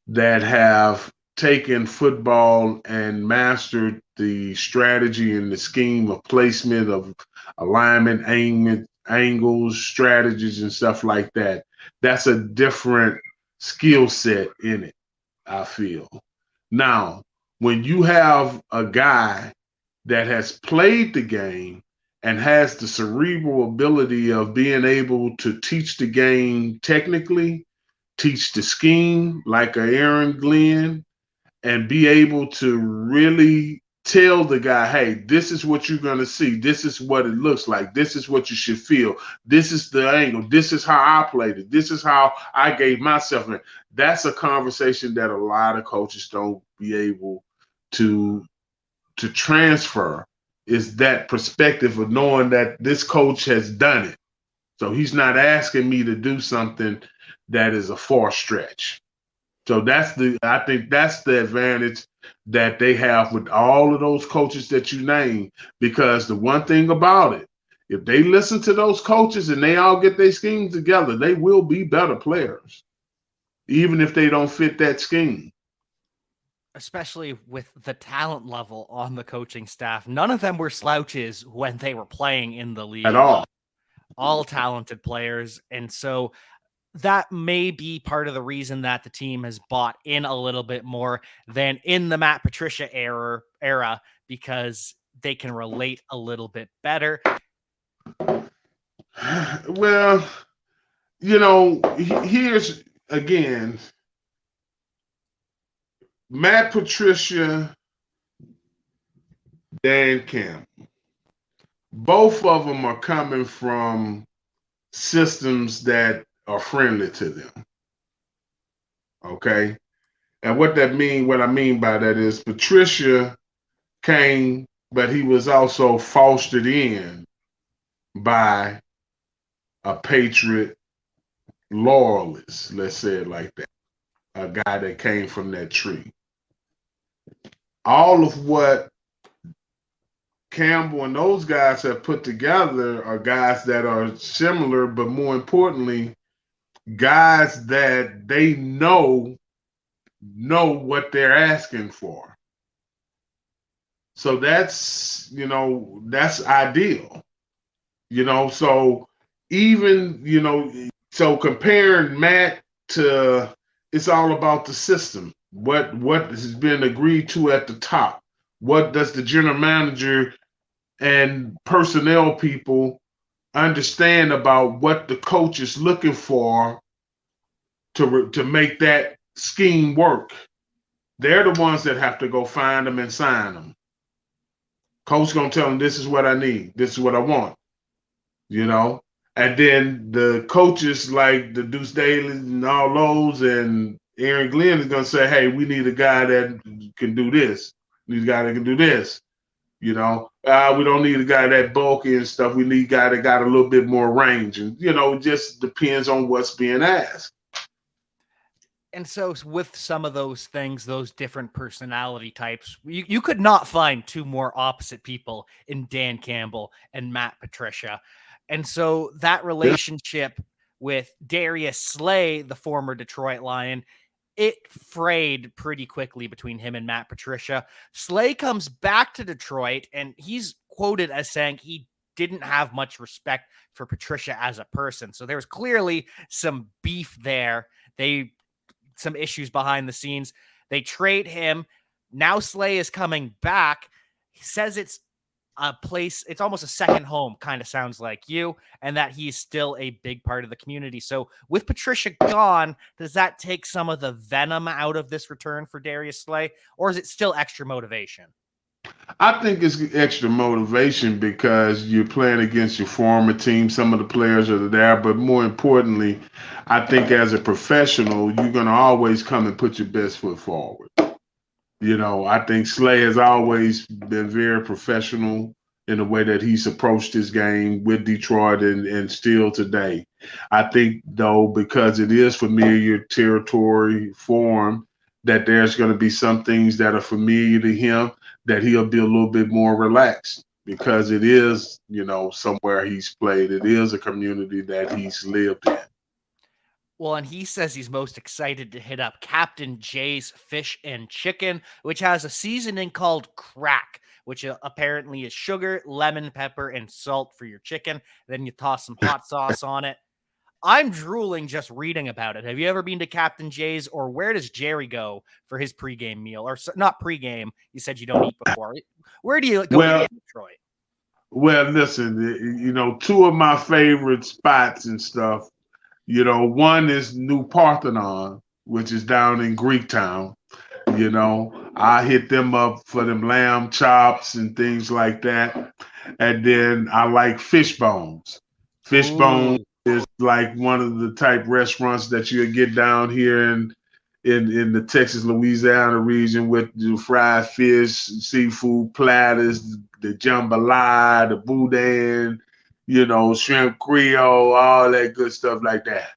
that have taken football and mastered the strategy and the scheme of placement of alignment, angles, strategies, and stuff like that. That's a different skill set in it, I feel. Now, when you have a guy that has played the game and has the cerebral ability of being able to teach the game technically, teach the scheme like a Aaron Glenn, and be able to really tell the guy, hey, this is what you're going to see. This is what it looks like. This is what you should feel. This is the angle. This is how I played it. This is how I gave myself. That's a conversation that a lot of coaches don't be able to transfer, is that perspective of knowing that this coach has done it. So he's not asking me to do something that is a far stretch. So I think that's the advantage that they have with all of those coaches that you name, because the one thing about it, if they listen to those coaches and they all get their schemes together, they will be better players, even if they don't fit that scheme. Especially with the talent level on the coaching staff. None of them were slouches when they were playing in the league. At all talented players. And so that may be part of the reason that the team has bought in a little bit more than in the Matt Patricia era, because they can relate a little bit better. Well, here's again, Matt Patricia, Dan Campbell, both of them are coming from systems that are friendly to them. Okay. And what I mean by that is Patricia came, but he was also fostered in by a Patriot loyalist, let's say it like that, a guy that came from that tree. All of what Campbell and those guys have put together are guys that are similar, but more importantly, guys that they know what they're asking for. So that's ideal. So even, so comparing Matt to, it's all about the system. What has been agreed to at the top? What does the general manager and personnel people understand about what the coach is looking for to make that scheme work? They're the ones that have to go find them and sign them. Coach gonna tell them, this is what I need, this is what I want, And then the coaches like the Deuce Daly and all those and Aaron Glenn is gonna say, hey, we need a guy that can do this. We need a guy that can do this. We don't need a guy that bulky and stuff. We need a guy that got a little bit more range. And, it just depends on what's being asked. And so with some of those things, those different personality types, you could not find two more opposite people in Dan Campbell and Matt Patricia. And so that relationship with Darius Slay, the former Detroit Lion, it frayed pretty quickly between him and Matt Patricia. Slay comes back to Detroit, and he's quoted as saying he didn't have much respect for Patricia as a person. So there was clearly some beef there. Some issues behind the scenes. They trade him. Now Slay is coming back. He says it's a place, it's almost a second home, kind of sounds like you, and that he's still a big part of the community. So with Patricia gone, does that take some of the venom out of this return for Darius Slay, or is it still extra motivation? I think it's extra motivation because you're playing against your former team. Some of the players are there, but more importantly, I think as a professional, you're going to always come and put your best foot forward. I think Slay has always been very professional in the way that he's approached his game with Detroit and still today. I think, though, because it is familiar territory for him, that there's going to be some things that are familiar to him, that he'll be a little bit more relaxed because it is, somewhere he's played. It is a community that he's lived in. Well, and he says he's most excited to hit up Captain Jay's Fish and Chicken, which has a seasoning called crack, which apparently is sugar, lemon, pepper, and salt for your chicken. Then you toss some hot sauce on it. I'm drooling just reading about it. Have you ever been to Captain Jay's, or where does Jerry go for his pregame meal? Or not pregame, you said you don't eat before. Where do you go to eat in Detroit? Well, listen, two of my favorite spots and stuff, one is New Parthenon, which is down in Greektown. I hit them up for them lamb chops and things like that. And then I like Fishbones. Fishbones is like one of the type restaurants that you'll get down here in the Texas, Louisiana region with the fried fish, seafood platters, the jambalaya, the boudin, shrimp creole, all that good stuff like that.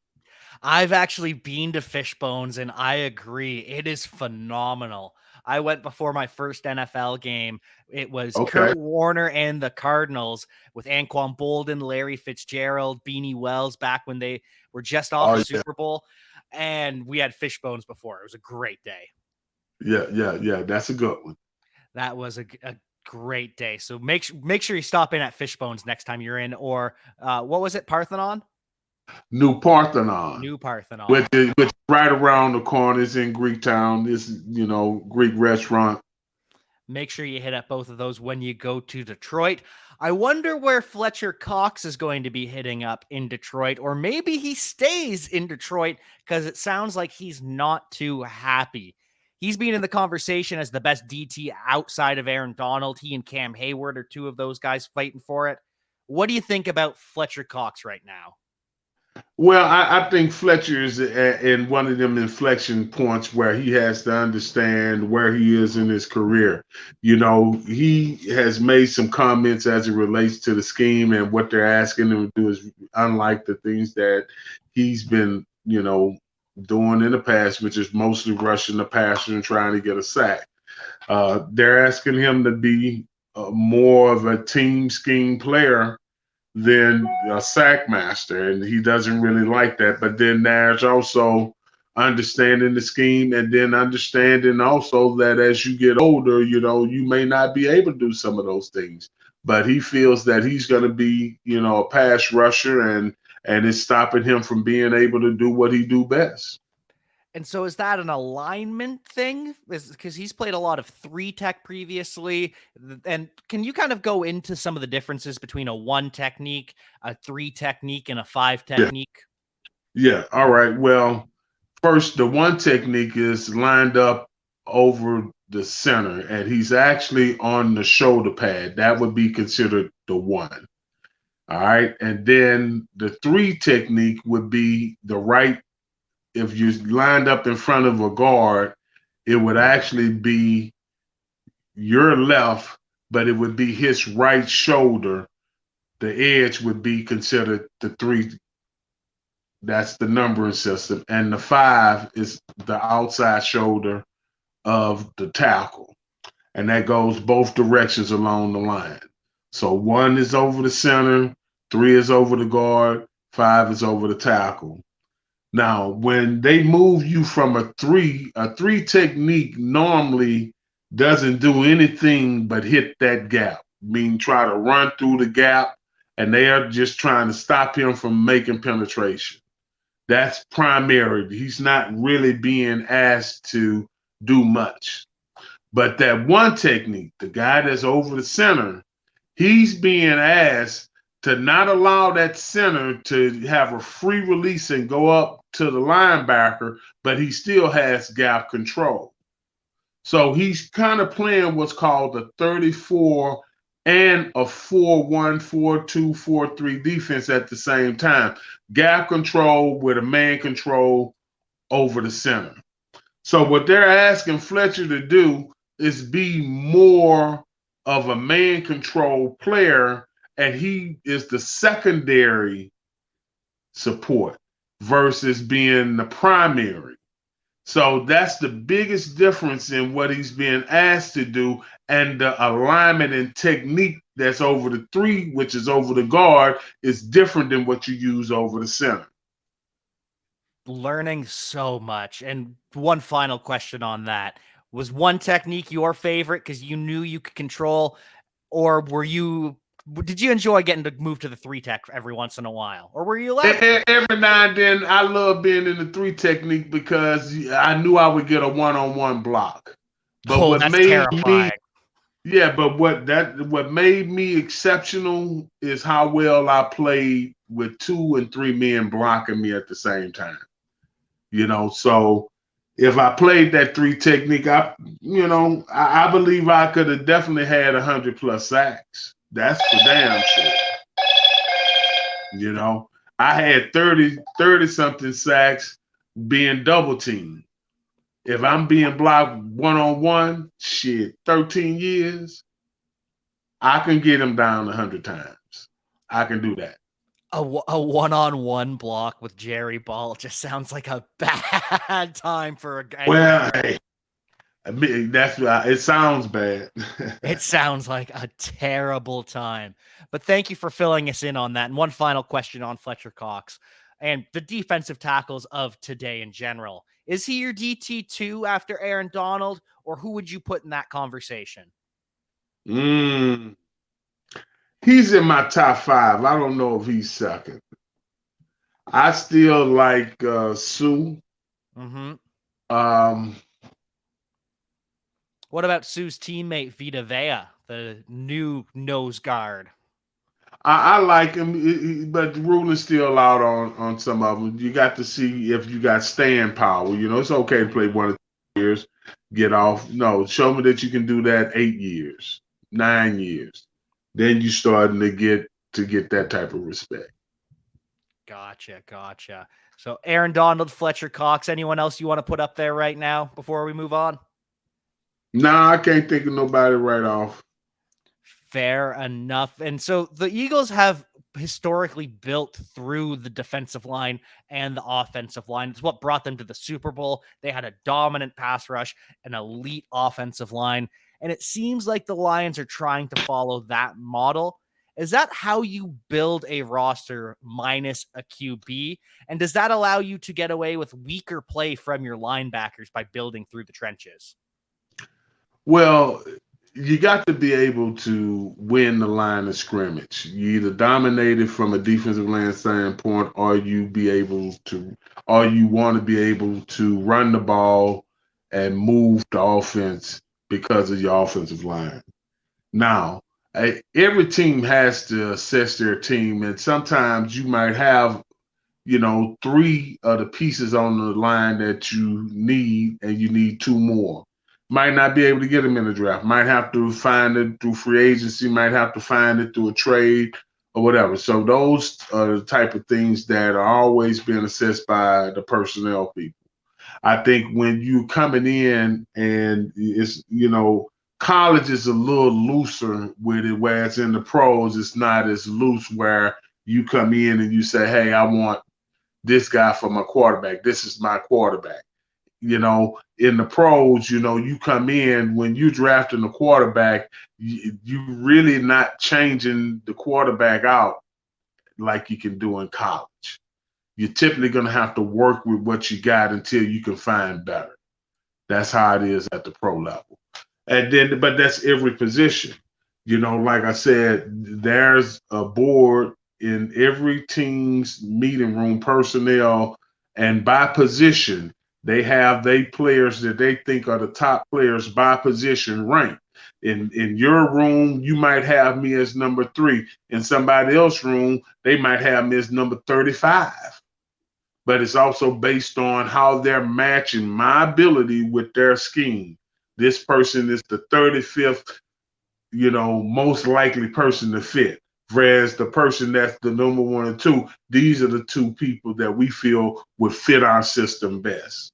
I've actually been to Fishbones, and I agree. It is phenomenal. I went before my first NFL game. It was Kurt Warner and the Cardinals with Anquan Bolden, Larry Fitzgerald, Beanie Wells back when they were just off the Super Bowl. And we had Fishbones before. It was a great day. Yeah. That's a good one. That was a great day. So make sure you stop in at Fishbones next time you're in. Or what was it, Parthenon? New Parthenon. Which is right around the corner. It's in Greektown. This is, Greek restaurant. Make sure you hit up both of those when you go to Detroit. I wonder where Fletcher Cox is going to be hitting up in Detroit, or maybe he stays in Detroit because it sounds like he's not too happy. He's been in the conversation as the best DT outside of Aaron Donald. He and Cam Hayward are two of those guys fighting for it. What do you think about Fletcher Cox right now? Well, I think Fletcher is in one of them inflection points where he has to understand where he is in his career. He has made some comments as it relates to the scheme, and what they're asking him to do is unlike the things that he's been, doing in the past, which is mostly rushing the passer and trying to get a sack. They're asking him to be more of a team scheme player than a sack master, and he doesn't really like that. But then there's also understanding the scheme, and then understanding also that as you get older, you may not be able to do some of those things. But he feels that he's going to be, a pass rusher, and it's stopping him from being able to do what he do best. And so is that an alignment thing? Because he's played a lot of three tech previously. And can you kind of go into some of the differences between a one technique, a three technique, and a five Yeah. technique? Yeah. All right. Well, first, the one technique is lined up over the center, and he's actually on the shoulder pad. That would be considered the one. All right. And then the three technique would be the right. If you lined up in front of a guard, it would actually be your left, but it would be his right shoulder. The edge would be considered the three. That's the numbering system. And the five is the outside shoulder of the tackle. And that goes both directions along the line. So one is over the center, three is over the guard, five is over the tackle. Now, when they move you from a three technique normally doesn't do anything but hit that gap, meaning try to run through the gap, and they are just trying to stop him from making penetration. That's primary. He's not really being asked to do much. But that one technique, the guy that's over the center, he's being asked to not allow that center to have a free release and go up to the linebacker, but he still has gap control. So he's kind of playing what's called the 34 and a 4-1, 4-2, 4-3 defense at the same time. Gap control with a man control over the center. So what they're asking Fletcher to do is be more of a man control player, and he is the secondary support versus being the primary. So that's the biggest difference in what he's being asked to do, and the alignment and technique that's over the three, which is over the guard, is different than what you use over the center. Learning so much. And one final question on that. Was one technique your favorite because you knew you could control, or did you enjoy getting to move to the three tech every once in a while? Or were you allowed to? Every now and then, I love being in the three technique because I knew I would get a one-on-one block. But Oh, what that's made me, terrifying. yeah, but what made me exceptional is how well I played with two and three men blocking me at the same time. So if I played that three technique, I believe I could have definitely had 100+ sacks. That's for damn sure. You know, I had 30 something sacks being double teamed. If I'm being blocked one on one, shit, 13 years, I can get him down 100 times. I can do that. A one-on-one block with Jerry Ball just sounds like a bad time for anyone. Well, hey, I mean, that's why it sounds bad. It sounds like a terrible time. But thank you for filling us in on that. And one final question on Fletcher Cox and the defensive tackles of today in general. Is he your DT2 after Aaron Donald, or who would you put in that conversation? mm, he's in my top five. I don't know if he's second. I still like Sue. Mm-hmm. Um, What about Sue's teammate Vita Vea, the new nose guard? I like him, but the ruling's still out on some of them. You got to see if you got staying power. It's okay to play 1 or 2 years, get off. No, show me that you can do that 8 years, 9 years. Then you starting to get that type of respect. Gotcha. So Aaron Donald, Fletcher Cox, anyone else you want to put up there right now before we move on? Nah, I can't think of nobody right off. Fair enough. And so the Eagles have historically built through the defensive line and the offensive line. It's what brought them to the Super Bowl. They had a dominant pass rush, an elite offensive line. And it seems like the Lions are trying to follow that model. Is that how you build a roster minus a QB? And does that allow you to get away with weaker play from your linebackers by building through the trenches? Well, you got to be able to win the line of scrimmage. You either dominate it from a defensive line standpoint, or you want to be able to run the ball and move the offense because of your offensive line. Now, every team has to assess their team, and sometimes you might have, three of the pieces on the line that you need, and you need two more. Might not be able to get them in the draft. Might have to find it through free agency. Might have to find it through a trade or whatever. So those are the type of things that are always being assessed by the personnel people. I think when you coming in and college is a little looser with it, whereas in the pros it's not as loose where you come in and you say, hey, I want this guy for my quarterback. This is my quarterback. In the pros, you come in when you drafting a quarterback, you really not changing the quarterback out like you can do in college. You're typically going to have to work with what you got until you can find better. That's how it is at the pro level. But that's every position. Like I said, there's a board in every team's meeting room, personnel, and by position, they have they players that they think are the top players by position ranked. In your room, you might have me as number 3. In somebody else's room, they might have me as number 35. But it's also based on how they're matching my ability with their scheme. This person is the 35th, most likely person to fit. Whereas the person that's the number 1 and 2, these are the two people that we feel would fit our system best.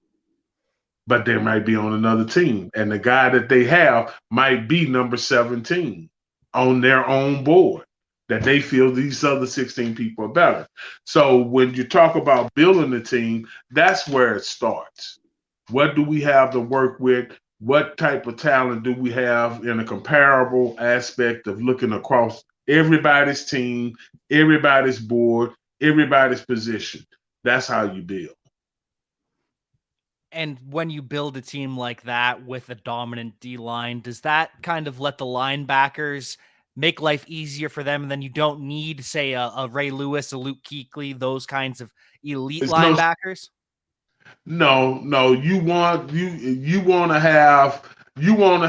But they might be on another team. And the guy that they have might be number 17 on their own board, that they feel these other 16 people are better. So when you talk about building a team, that's where it starts. What do we have to work with? What type of talent do we have in a comparable aspect of looking across everybody's team, everybody's board, everybody's position? That's how you build. And when you build a team like that with a dominant D line, does that kind of let the linebackers make life easier for them? And then you don't need, say, a Ray Lewis, a Luke Kuechly, those kinds of elite It's no linebackers? No. You want to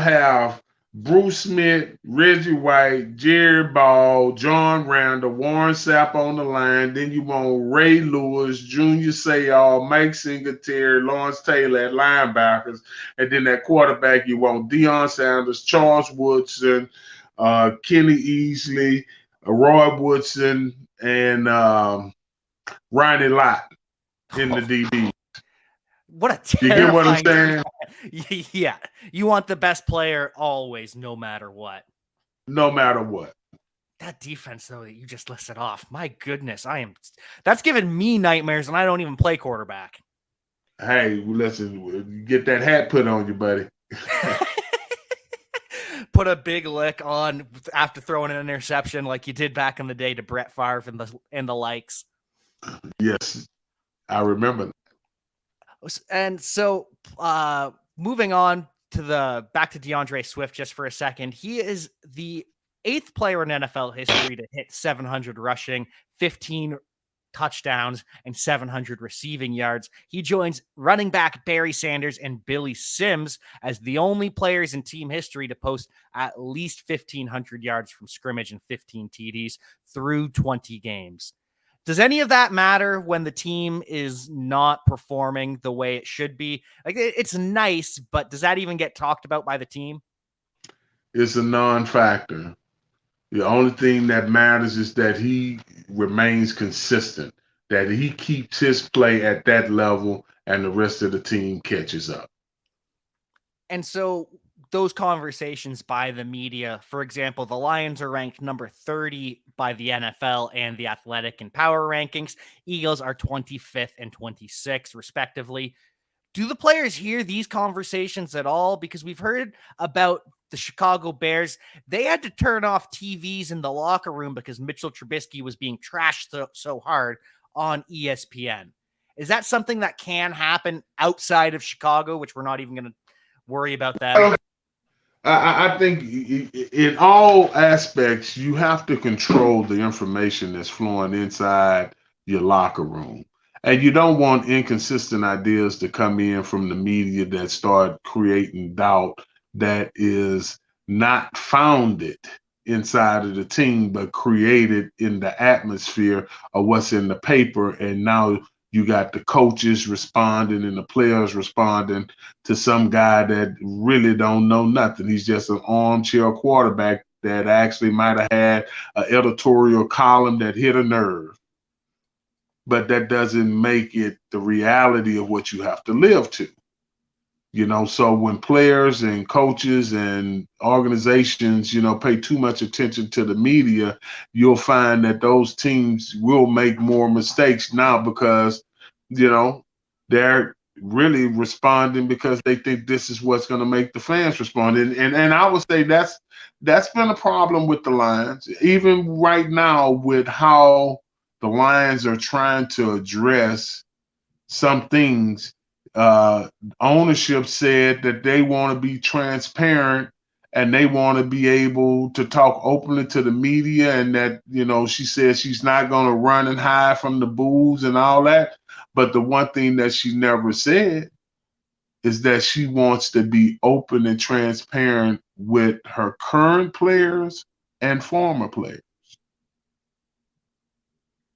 have Bruce Smith, Reggie White, Jerry Ball, John Randall, Warren Sapp on the line. Then you want Ray Lewis, Junior Seau, Mike Singletary, Lawrence Taylor at linebackers, and then that quarterback you want Deion Sanders, Charles Woodson, Kenny Easley, Roy Woodson, and Ronnie Lott in the DB. What a You get what I'm terrifying saying? Yeah, you want the best player always, no matter what. No matter what. That defense, though, that you just listed off, my goodness, that's giving me nightmares, and I don't even play quarterback. Hey, listen, get that hat put on you, buddy. Put a big lick on after throwing an interception like you did back in the day to Brett Favre and the likes. Yes, I remember. And so, moving on to back to DeAndre Swift just for a second. He is the 8th player in NFL history to hit 700 rushing, 15 touchdowns and 700 receiving yards. He joins running back Barry Sanders and Billy Sims as the only players in team history to post at least 1,500 yards from scrimmage and 15 TDs through 20 games. Does any of that matter when the team is not performing the way it should be? Like, it's nice, but does that even get talked about by the team? It's a non-factor. The only thing that matters is that he remains consistent, that he keeps his play at that level and the rest of the team catches up. And so those conversations by the media, for example, the Lions are ranked number 30 by the NFL and the Athletic and Power Rankings. Eagles are 25th and 26th, respectively. Do the players hear these conversations at all? Because we've heard about the Chicago Bears. They had to turn off TVs in the locker room because Mitchell Trubisky was being trashed so hard on ESPN. Is that something that can happen outside of Chicago, which we're not even going to worry about them? I think in all aspects, you have to control the information that's flowing inside your locker room. And you don't want inconsistent ideas to come in from the media that start creating doubt that is not founded inside of the team, but created in the atmosphere of what's in the paper. And now you got the coaches responding and the players responding to some guy that really don't know nothing. He's just an armchair quarterback that actually might have had an editorial column that hit a nerve. But that doesn't make it the reality of what you have to live to. So when players and coaches and organizations, pay too much attention to the media, you'll find that those teams will make more mistakes now because, they're really responding because they think this is what's going to make the fans respond. And I would say that's been a problem with the Lions, even right now with how the Lions are trying to address some things. Ownership said that they want to be transparent and they want to be able to talk openly to the media, and that, she says she's not going to run and hide from the boos and all that. But the one thing that she never said is that she wants to be open and transparent with her current players and former players.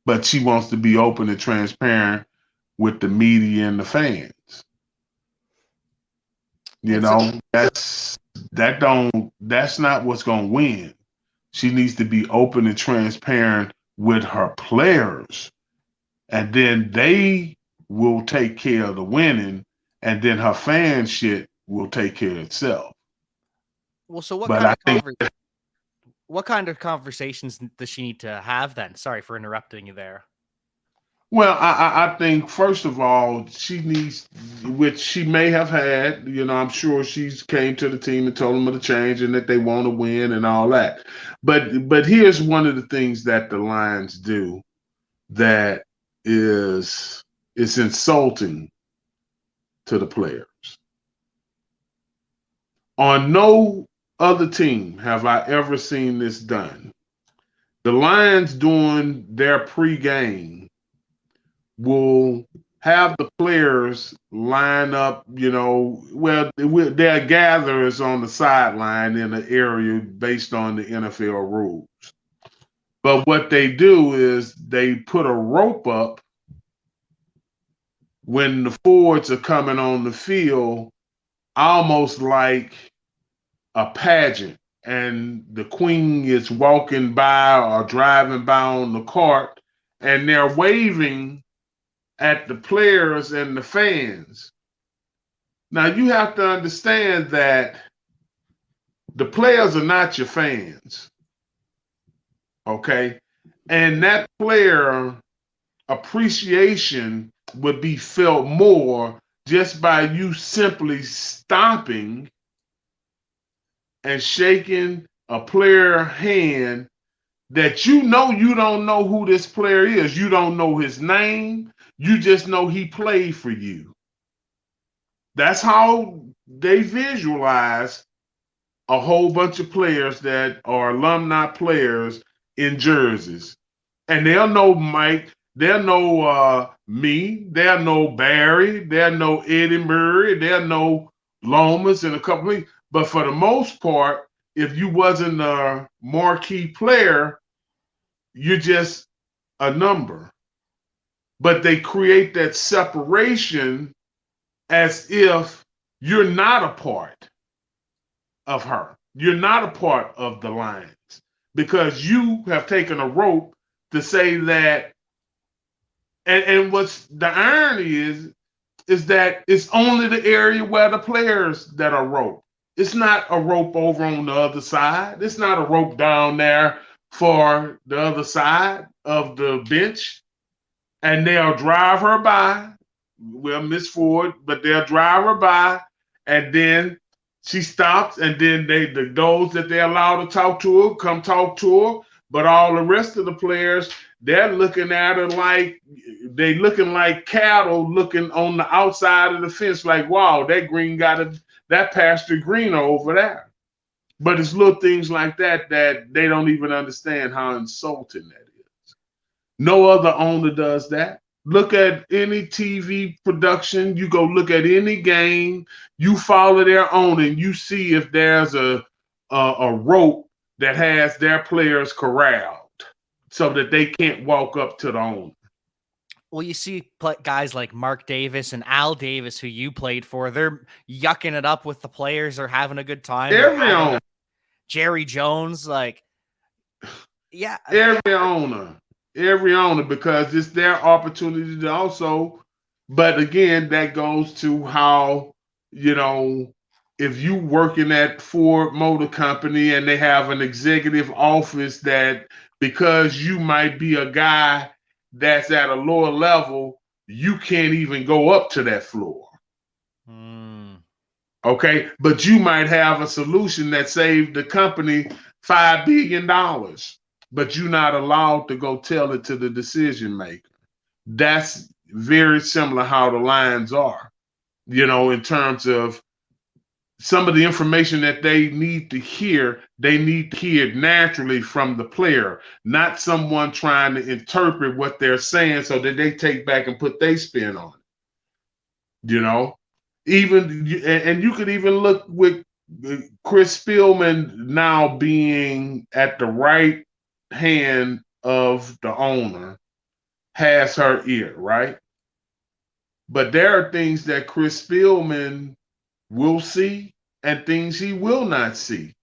But she wants to be open and transparent with the media and the fans. That's not what's going to win. She needs to be open and transparent with her players, and then they will take care of the winning, and then her fan shit will take care of itself. Well, so what kind of conversations does she need to have then? Sorry for interrupting you there. Well, I think, first of all, she needs, which she may have had, I'm sure she's came to the team and told them of the change and that they want to win and all that. But here's one of the things that the Lions do that is insulting to the players. On no other team have I ever seen this done. The Lions, during their pregame, will have the players line up, they're gatherers on the sideline in the area based on the NFL rules. But what they do is they put a rope up when the forwards are coming on the field, almost like a pageant, and the queen is walking by or driving by on the cart, and they're waving at the players and the fans. Now, you have to understand that the players are not your fans, okay? And that player appreciation would be felt more just by you simply stopping and shaking a player hand that you don't know who this player is. You don't know his name. You just know he played for you. That's how they visualize a whole bunch of players that are alumni players in jerseys. And they'll know, Mike, They'll know me. They'll know Barry. They'll know Eddie Murray. They'll know Lomas and a couple of. But for the most part, if you wasn't a marquee player, you're just a number. But they create that separation as if you're not a part of her. You're not a part of the Lions because you have taken a rope to say that. And what's the irony is that it's only the area where the players that are roped. It's not a rope over on the other side. It's not a rope down there for the other side of the bench. And they'll drive her by. Well, Miss Ford, but they'll drive her by, and then she stops, and then those that they allow to talk to her come talk to her. But all the rest of the players, they're looking at her like they looking like cattle looking on the outside of the fence, like, wow, that green that pasture greener over there. But it's little things like that that they don't even understand how insulting that is. No other owner does that. Look at any TV production. You go look at any game. You follow their owner, and you see if there's a rope that has their players corralled so that they can't walk up to the owner. Well, you see guys like Mark Davis and Al Davis, who you played for, they're yucking it up with the players. They're having a good time. Every owner. Jerry Jones, like, yeah. Every owner, because it's their opportunity to also. But again, that goes to how, if you working at Ford Motor Company and they have an executive office that because you might be a guy that's at a lower level, you can't even go up to that floor. Okay, but you might have a solution that saved the company $5 billion, but you're not allowed to go tell it to the decision maker. That's very similar how the Lions are, in terms of some of the information that they need to hear naturally from the player, not someone trying to interpret what they're saying so that they take back and put their spin on it. And you could even look with Chris Spielman now being at the right hand of the owner, has her ear, right? But there are things that Chris Spielman will see and things he will not see.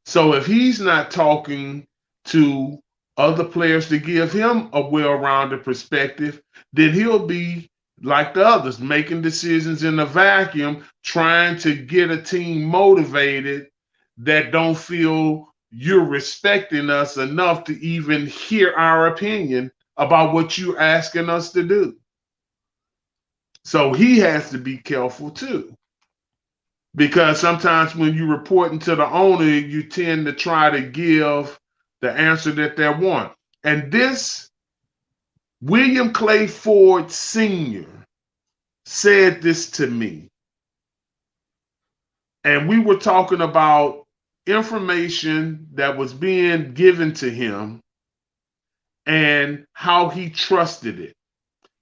So if he's not talking to other players to give him a well-rounded perspective, then he'll be like the others, making decisions in a vacuum, trying to get a team motivated that don't feel you're respecting us enough to even hear our opinion about what you're asking us to do. So he has to be careful too. Because sometimes when you're reporting to the owner, you tend to try to give the answer that they want. And this, William Clay Ford Sr. said this to me. And we were talking about information that was being given to him and how he trusted it.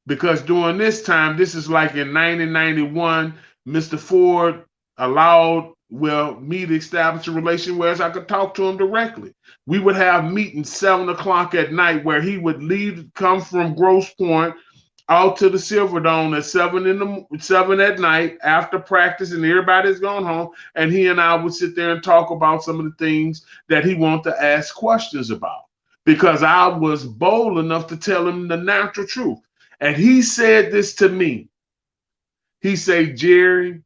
Because during this time, this is like in 1991, Mr. Ford allowed me to establish a relation where I could talk to him directly. We would have meetings 7:00 at night where he would come from Grosse Pointe out to the Silverdome at 7 at night after practice and everybody's gone home, and he and I would sit there and talk about some of the things that he wanted to ask questions about, because I was bold enough to tell him the natural truth. And he said this to me. He said, Jerry,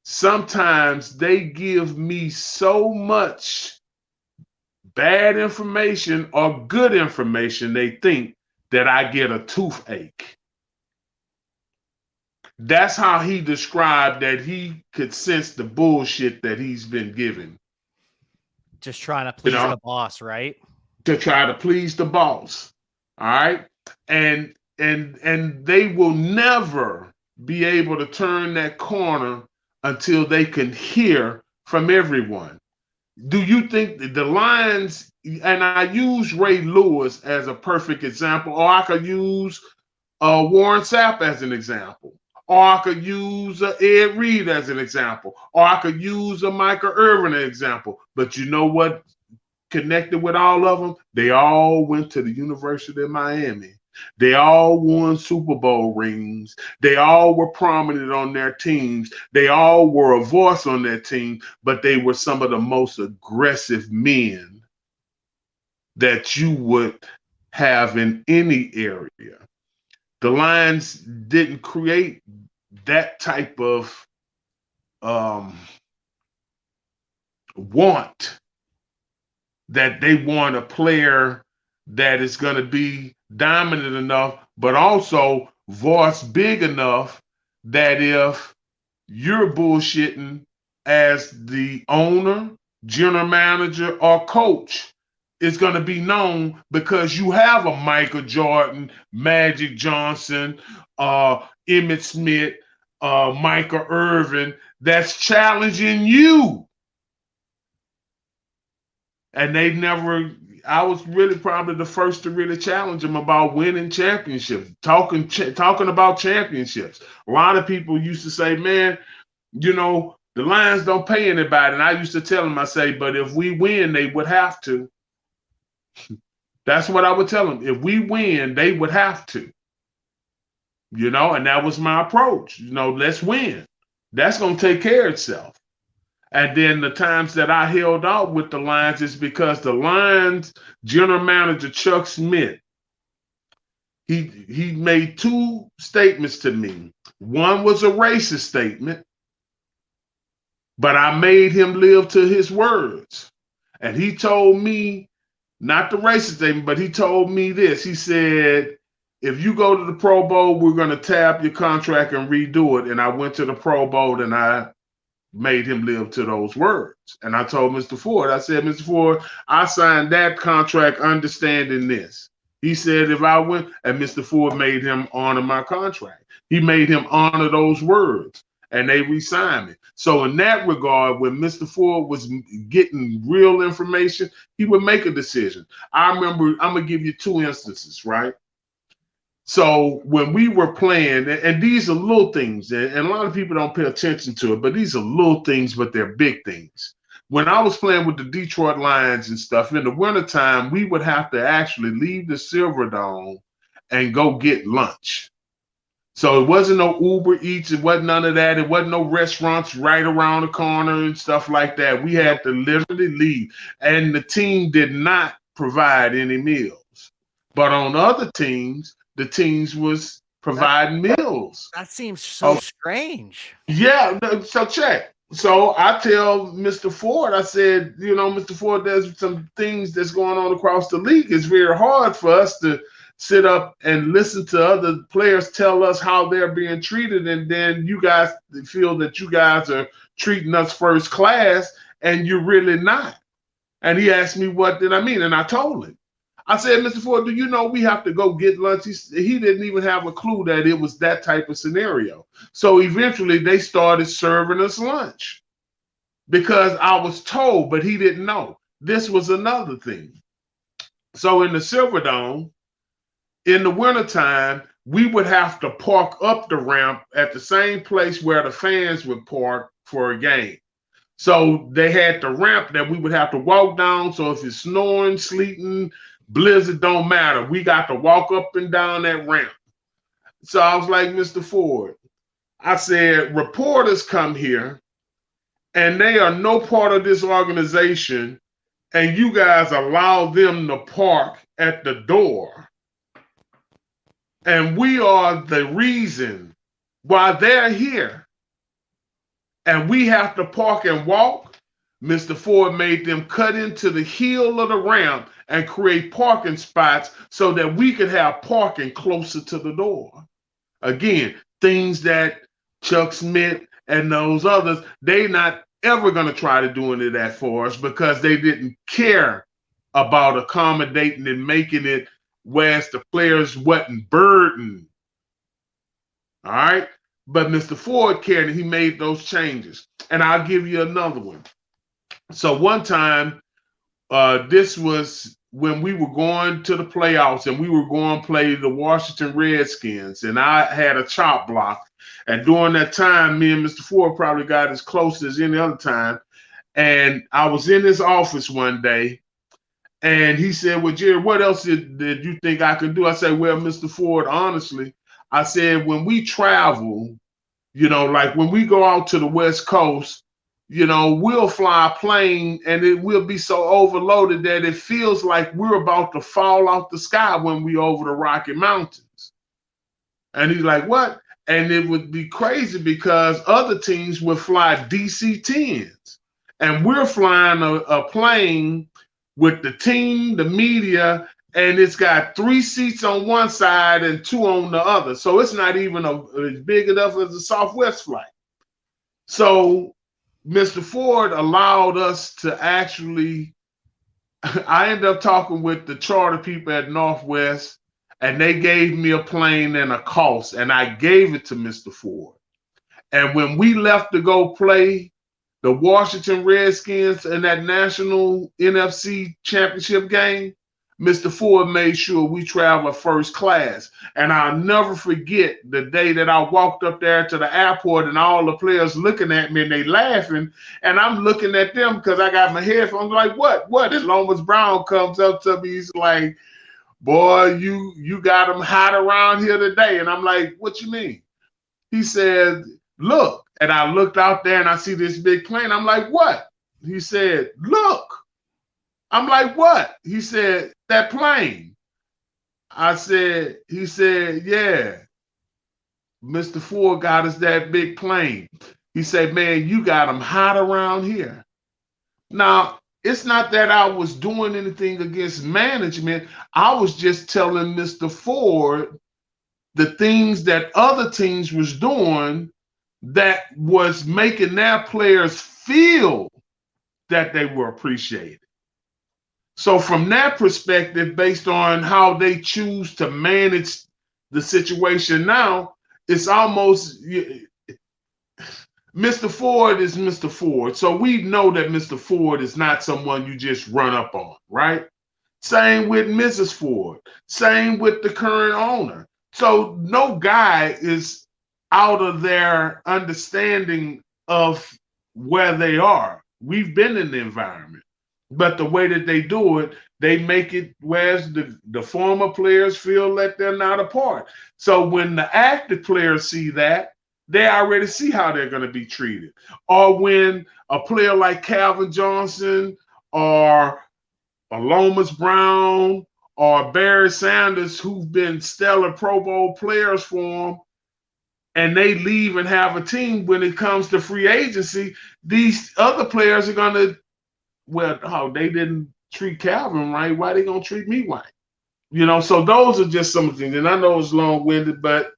sometimes they give me so much bad information or good information, they think that I get a toothache. That's how he described that he could sense the bullshit that he's been given. Just trying to please the boss, right? To try to please the boss. All right. And they will never be able to turn that corner until they can hear from everyone. Do you think that the Lions, and I use Ray Lewis as a perfect example, or I could use Warren Sapp as an example. Or I could use Ed Reed as an example. Or I could use a Michael Irvin as an example. But you know what connected with all of them? They all went to the University of Miami. They all won Super Bowl rings. They all were prominent on their teams. They all were a voice on their team, but they were some of the most aggressive men that you would have in any area. The Lions didn't create that type of want that they want a player that is going to be dominant enough, but also voice big enough that if you're bullshitting as the owner, general manager, or coach, it's going to be known because you have a Michael Jordan, Magic Johnson, Emmitt Smith, Michael Irvin that's challenging you. And they never, I was really probably the first to really challenge them about winning championships, talking about championships. A lot of people used to say, man, you know, the Lions don't pay anybody. And I used to tell them, I say, but if we win, they would have to. That's what I would tell them. If we win, they would have to. You know, and that was my approach. You know, let's win. That's going to take care of itself. And then the times that I held out with the Lions is because the Lions general manager, Chuck Smith, he made two statements to me. One was a racist statement, but I made him live to his words. And he told me, not the racist statement, but he told me this. He said, if you go to the Pro Bowl, we're going to tab your contract and redo it. And I went to the Pro Bowl and I made him live to those words. And I told Mr. Ford, I said, Mr. Ford, I signed that contract understanding this. He said, if I went, and Mr. Ford made him honor my contract. He made him honor those words, and they re-signed me. So in that regard, when Mr. Ford was getting real information, he would make a decision. I remember, I'm going to give you two instances, right? So when we were playing, and these are little things, and a lot of people don't pay attention to it, but these are little things, but they're big things. When I was playing with the Detroit Lions and stuff, in the wintertime, we would have to actually leave the Silverdome and go get lunch. So it wasn't no Uber Eats, it wasn't none of that. It wasn't no restaurants right around the corner and stuff like that. We had to literally leave. And the team did not provide any meals. But on other teams, the teams was providing meals. That seems so strange. Yeah, so check. So I tell Mr. Ford, I said, you know, Mr. Ford, there's some things that's going on across the league. It's very hard for us to sit up and listen to other players tell us how they're being treated, and then you guys feel that you guys are treating us first class, and you're really not. And he asked me, what did I mean? And I told him. I said, Mr. Ford, do you know we have to go get lunch? He didn't even have a clue that it was that type of scenario. So eventually they started serving us lunch because I was told, but he didn't know. This was another thing. So in the Silverdome, in the wintertime, we would have to park up the ramp at the same place where the fans would park for a game. So they had the ramp that we would have to walk down. So if it's snowing, sleeting, blizzard, don't matter. We got to walk up and down that ramp. So I was like, Mr. Ford, I said, reporters come here and they are no part of this organization, and you guys allow them to park at the door. And we are the reason why they're here. And we have to park and walk. Mr. Ford made them cut into the heel of the ramp and create parking spots so that we could have parking closer to the door. Again, things that Chuck Smith and those others, they not ever going to try to do any of that for us because they didn't care about accommodating and making it whereas the players wasn't burdened. All right? But Mr. Ford cared and he made those changes. And I'll give you another one. So one time, this was when we were going to the playoffs and we were going to play the Washington Redskins, and I had a chop block. And during that time, me and Mr. Ford probably got as close as any other time. And I was in his office one day, and he said, well, Jerry, what else did you think I could do? I said, well, Mr. Ford, honestly, I said, when we travel, like when we go out to the West Coast, we'll fly a plane and it will be so overloaded that it feels like we're about to fall out the sky when we over the Rocky Mountains. And he's like, what? And it would be crazy because other teams would fly DC-10s. And we're flying a plane with the team, the media, and it's got 3 seats on one side and 2 on the other. So it's not even as big enough as a Southwest flight. So Mr. Ford allowed us to actually, I ended up talking with the charter people at Northwest, and they gave me a plane and a cost, and I gave it to Mr. Ford. And when we left to go play the Washington Redskins in that national NFC championship game, Mr. Ford made sure we traveled first class. And I'll never forget the day that I walked up there to the airport and all the players looking at me and they laughing. And I'm looking at them because I got my headphones like, what? And Lomas Brown comes up to me. He's like, boy, you got them hot around here today. And I'm like, what you mean? He said, look. And I looked out there and I see this big plane. I'm like, what? He said, look. I'm like, what? He said, that plane. He said, yeah. Mr. Ford got us that big plane. He said, man, you got them hot around here. Now, it's not that I was doing anything against management. I was just telling Mr. Ford the things that other teams was doing that was making their players feel that they were appreciated. So from that perspective, based on how they choose to manage the situation now, it's almost Mr. Ford is Mr. Ford. So we know that Mr. Ford is not someone you just run up on, right? Same with Mrs. Ford. Same with the current owner. So no guy is out of their understanding of where they are. We've been in the environment. But the way that they do it, they make it whereas the former players feel that they're not a part. So when the active players see that, they already see how they're going to be treated. Or when a player like Calvin Johnson or Lomas Brown or Barry Sanders, who've been stellar Pro Bowl players for them, and they leave and have a team, when it comes to free agency, these other players are going to, well, they didn't treat Calvin right. Why they gonna treat me right? So those are just some things. And I know it's long-winded, but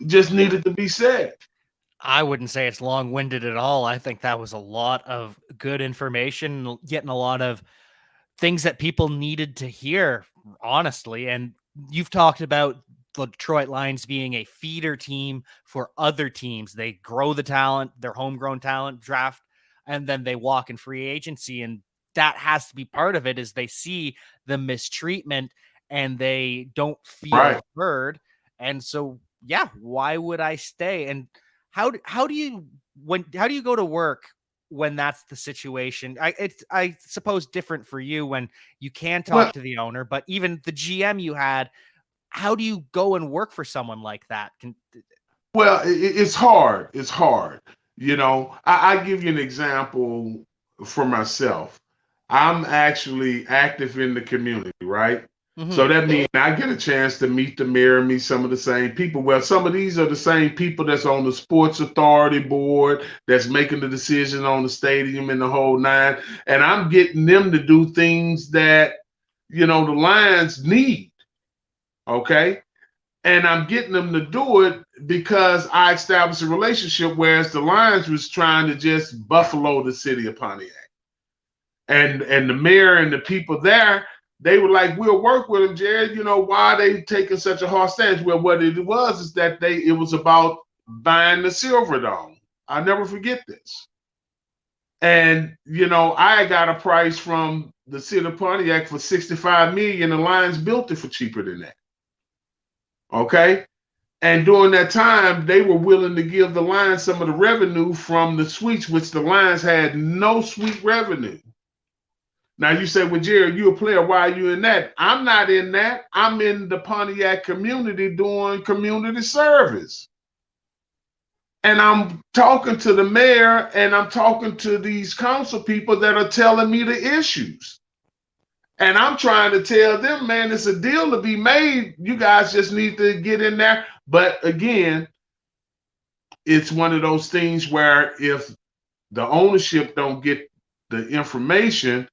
just needed to be said. I wouldn't say it's long-winded at all. I think that was a lot of good information, getting a lot of things that people needed to hear, honestly. And you've talked about the Detroit Lions being a feeder team for other teams. They grow the talent, their homegrown talent draft, and then they walk in free agency. And that has to be part of it, is they see the mistreatment and they don't feel heard. And so, yeah, why would I stay? And how do you go to work when that's the situation? I suppose different for you when you can talk to the owner, but even the GM you had, how do you go and work for someone like that? Well, it's hard. It's hard. I give you an example for myself. I'm actually active in the community, right? Mm-hmm. So that means I get a chance to meet the mayor and meet some of the same people. Well, some of these are the same people that's on the sports authority board, that's making the decision on the stadium and the whole nine. And I'm getting them to do things that, the Lions need. Okay. And I'm getting them to do it because I established a relationship, whereas the Lions was trying to just buffalo the city of Pontiac. And the mayor and the people there, they were like, we'll work with them, Jared. Why are they taking such a hard stance? Well, what it was is that it was about buying the Silver Dome. I'll never forget this. And I got a price from the city of Pontiac for $65 million. The Lions built it for cheaper than that. Okay. And during that time, they were willing to give the Lions some of the revenue from the suites, which the Lions had no suite revenue. Now you say, well, Jerry, you a player. Why are you in that? I'm not in that. I'm in the Pontiac community doing community service. And I'm talking to the mayor and I'm talking to these council people that are telling me the issues. And I'm trying to tell them, man, it's a deal to be made. You guys just need to get in there. But again, it's one of those things where if the ownership don't get the information,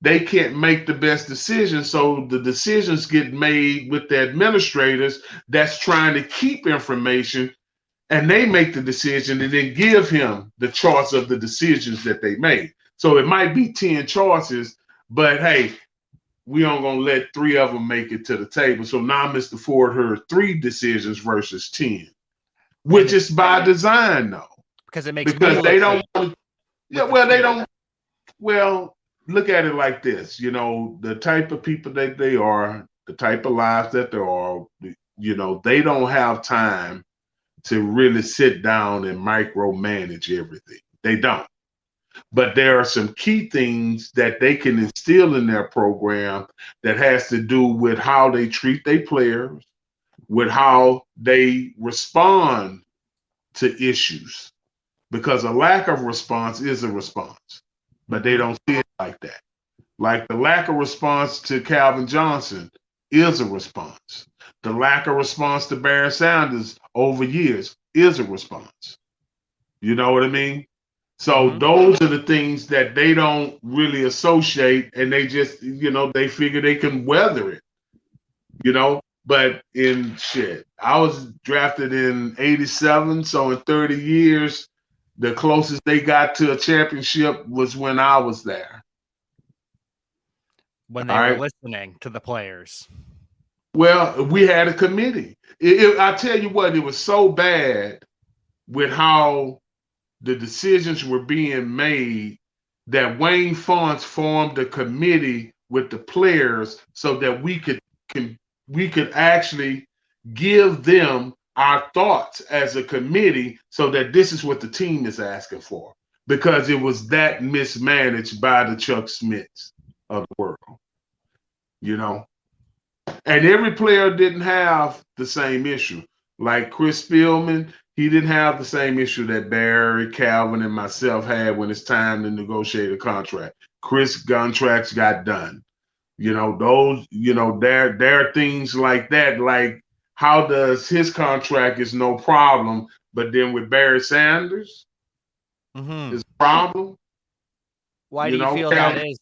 they can't make the best decision. So the decisions get made with the administrators that's trying to keep information, and they make the decision and then give him the choice of the decisions that they made. So it might be 10 choices, but hey, we aren't going to let 3 of them make it to the table. So now Mr. Ford heard 3 decisions versus 10, which is by design, though. Because it makes because they don't want to, yeah, well, they don't, well, look at it like this, the type of people that they are, the type of lives that there are, they don't have time to really sit down and micromanage everything. They don't. But there are some key things that they can instill in their program that has to do with how they treat their players, with how they respond to issues. Because a lack of response is a response, but they don't see it like that. Like the lack of response to Calvin Johnson is a response. The lack of response to Barry Sanders over years is a response. You know what I mean? So those are the things that they don't really associate, and they just, they figure they can weather it, But in shit, I was drafted in 87, so in 30 years, the closest they got to a championship was when I was there. When they were listening to the players. Well, we had a committee. I tell you what, it was so bad with how the decisions were being made that Wayne Fonts formed a committee with the players so that we could actually give them our thoughts as a committee so that this is what the team is asking for, because it was that mismanaged by the Chuck Smiths of the world, And every player didn't have the same issue. Like Chris Spielman, he didn't have the same issue that Barry, Calvin, and myself had when it's time to negotiate a contract. Chris contracts got done. Those, there are things like that, like how does his contract is no problem, but then with Barry Sanders, is a problem. Why do you feel that is?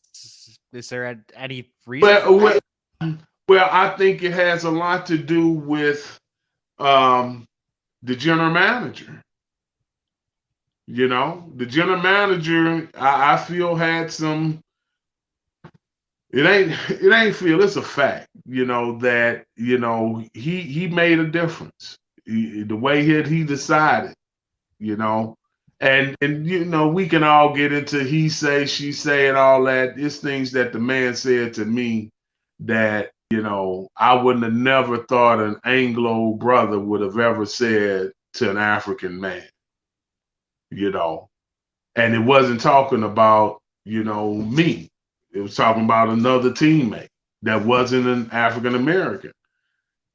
Is there any reason? Well, I think it has a lot to do with the general manager. The general manager, I feel had some. It ain't feel. It's a fact. That he made a difference. The way he decided. And we can all get into he say, she say, and all that. It's things that the man said to me that I wouldn't have never thought an Anglo brother would have ever said to an African man. And it wasn't talking about me. It was talking about another teammate that wasn't an African American.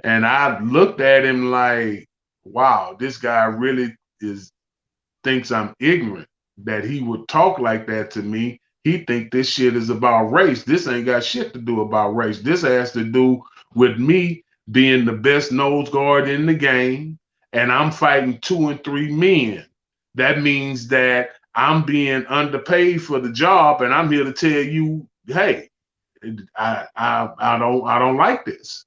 And I looked at him like, wow, this guy really thinks I'm ignorant that he would talk like that to me. He think this shit is about race. This ain't got shit to do about race. This has to do with me being the best nose guard in the game, and I'm fighting 2 and 3 men. That means that I'm being underpaid for the job, and I'm here to tell you, hey, I don't like this.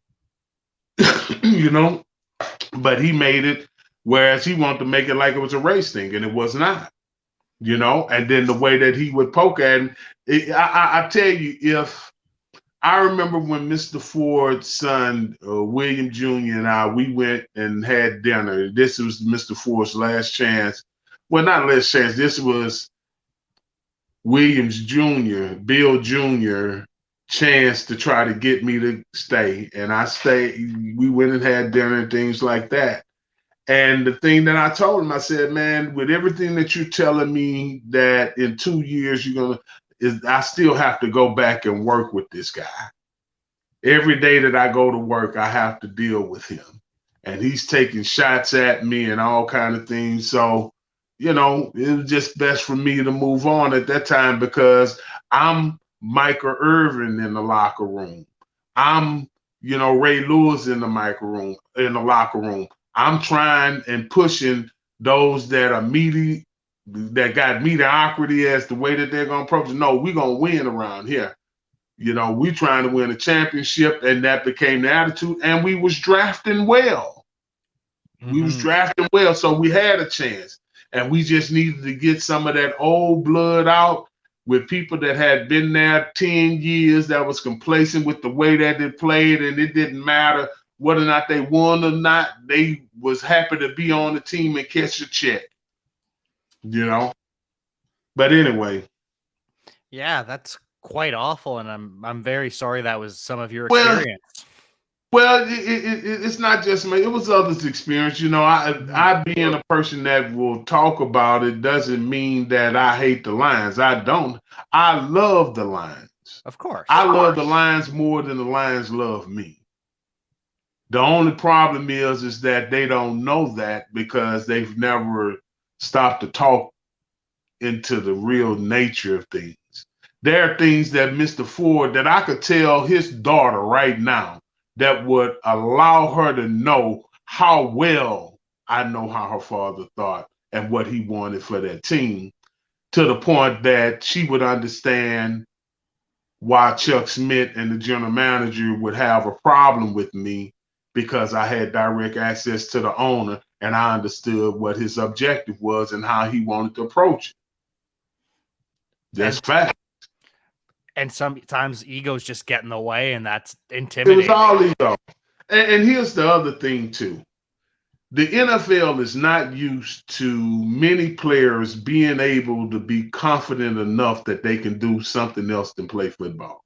But he made it, whereas he wanted to make it like it was a race thing, and it was not. And then the way that he would poke at him, I tell you, if I remember when Mr. Ford's son, William Jr. and we went and had dinner. This was Mr. Ford's last chance. Well, not last chance. This was Williams Jr., Bill Jr. chance to try to get me to stay. And I stayed. We went and had dinner and things like that. And the thing that I told him, I said, man, with everything that you're telling me that in 2 years I still have to go back and work with this guy. Every day that I go to work, I have to deal with him. And he's taking shots at me and all kind of things. So, it was just best for me to move on at that time because I'm Michael Irvin in the locker room. I'm, Ray Lewis in the locker room. I'm trying and pushing those that got mediocrity as the way that they're gonna approach it. No, we're gonna win around here. We trying to win a championship, and that became the attitude. And we was drafting well. We was drafting well, so we had a chance. And we just needed to get some of that old blood out with people that had been there 10 years that was complacent with the way that they played, and it didn't matter whether or not they won or not. They was happy to be on the team and catch a check. But anyway. Yeah, that's quite awful, and I'm very sorry that was some of your experience. Well, it's not just me. It was others' experience. I being a person that will talk about it doesn't mean that I hate the Lions. I don't. I love the Lions. Of course. I love the Lions more than the Lions love me. The only problem is that they don't know that because they've never stopped to talk into the real nature of things. There are things that Mr. Ford, that I could tell his daughter right now, that would allow her to know how well I know how her father thought and what he wanted for that team, to the point that she would understand why Chuck Smith and the general manager would have a problem with me, because I had direct access to the owner and I understood what his objective was and how he wanted to approach it. That's fact. And sometimes egos just get in the way, and that's intimidating. It was all ego. And here's the other thing, too. The NFL is not used to many players being able to be confident enough that they can do something else than play football.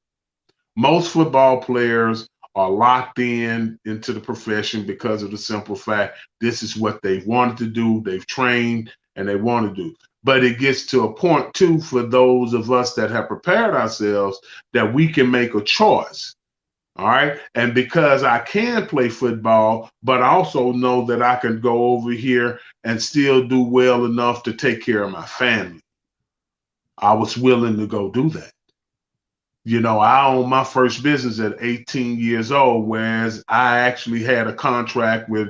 Most football players are locked into the profession because of the simple fact this is what they've wanted to do, they've trained, and they want to do. But it gets to a point, too, for those of us that have prepared ourselves, that we can make a choice. All right. And because I can play football, but I also know that I can go over here and still do well enough to take care of my family, I was willing to go do that. I owned my first business at 18 years old, whereas I actually had a contract with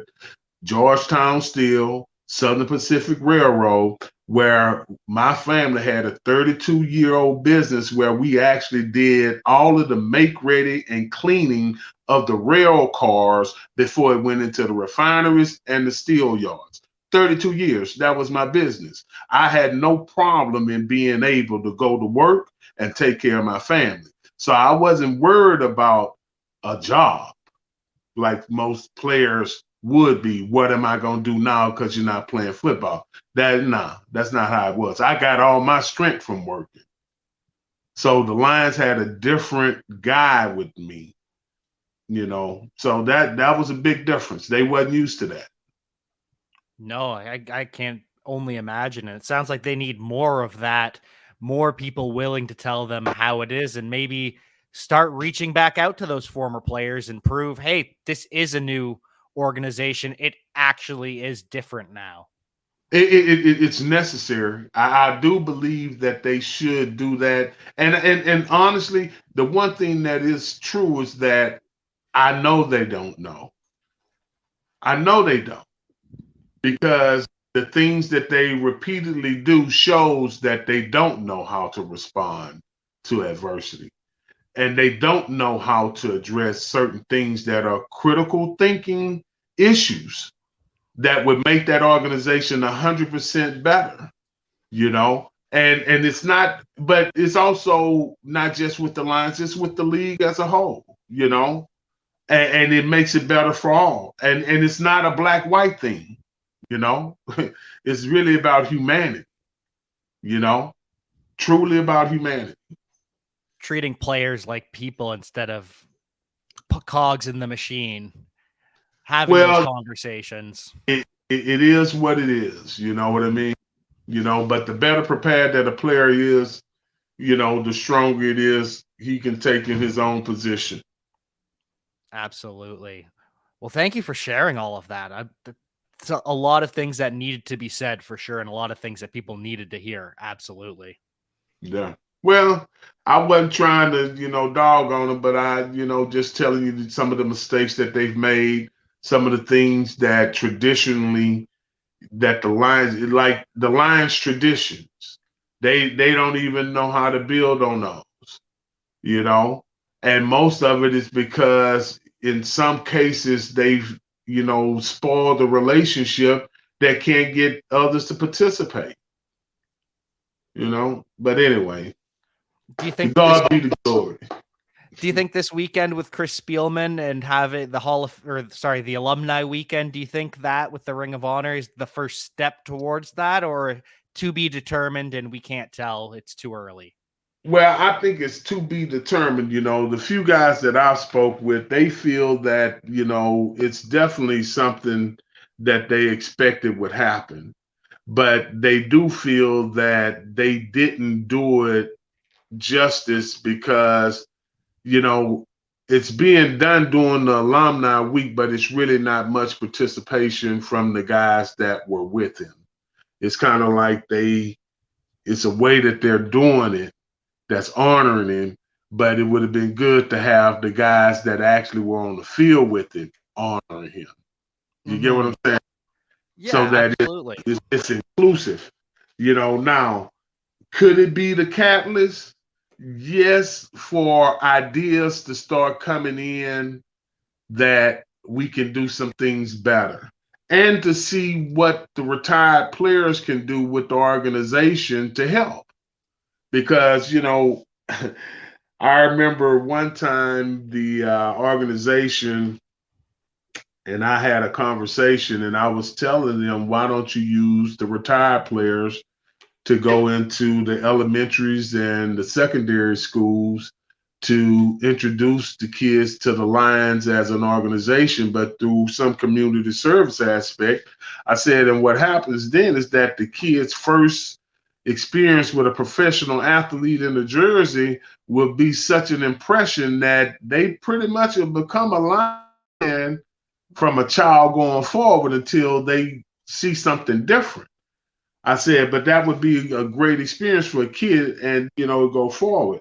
Georgetown Steel, Southern Pacific Railroad, where my family had a 32-year-old business where we actually did all of the make ready and cleaning of the rail cars before it went into the refineries and the steel yards. 32 years, that was my business. I had no problem in being able to go to work and take care of my family. So I wasn't worried about a job like most players would be. What am I going to do now because you're not playing football? That's not how it was. I got all my strength from working. So the Lions had a different guy with me, so that was a big difference. They wasn't used to that. No, I can't only imagine. It sounds like they need more of that, more people willing to tell them how it is, and maybe start reaching back out to those former players and prove, hey, this is a new organization. It actually is different now. It's necessary. I do believe that they should do that. And honestly, the one thing that is true is that I know they don't know. I know they don't. Because the things that they repeatedly do shows that they don't know how to respond to adversity. And they don't know how to address certain things that are critical thinking issues that would make that organization 100% better, and it's not, but it's also not just with the Lions, it's with the league as a whole, and it makes it better for all. And it's not a black-white thing, it's really about humanity, truly about humanity. Treating players like people instead of cogs in the machine. Having those Well, conversations. it is what it is. You know what I mean? But the better prepared that a player is, the stronger it is he can take in his own position. Absolutely. Well, thank you for sharing all of that. It's a lot of things that needed to be said for sure, and a lot of things that people needed to hear. Absolutely. Yeah. Well, I wasn't trying to, dog on them, but just telling you some of the mistakes that they've made, some of the things that traditionally that the Lions, like the Lions traditions, they don't even know how to build on those, you know, and most of it is because in some cases they've, spoiled the relationship that can't get others to participate, But anyway, Do you to think this God be the glory. Do you think this weekend with Chris Spielman and having the alumni weekend, do you think that with the Ring of Honor is the first step towards that, or to be determined and we can't tell, it's too early? Well, I think it's to be determined. The few guys that I've spoke with, they feel that, it's definitely something that they expected would happen. But they do feel that they didn't do it justice because, you know, it's being done during the alumni week, but it's really not much participation from the guys that were with him. It's kind of like it's a way that they're doing it that's honoring him, but it would have been good to have the guys that actually were on the field with him honoring him. You get what Mm-hmm. I'm saying? So Yeah, that absolutely. it's inclusive. Now, could it be the catalyst? Yes, for ideas to start coming in that we can do some things better and to see what the retired players can do with the organization to help. Because, I remember one time the organization and I had a conversation and I was telling them, why don't you use the retired players to go into the elementaries and the secondary schools to introduce the kids to the Lions as an organization, but through some community service aspect. I said, and what happens then is that the kids' first experience with a professional athlete in the jersey will be such an impression that they pretty much will become a Lion from a child going forward until they see something different. I said, but that would be a great experience for a kid and, go forward.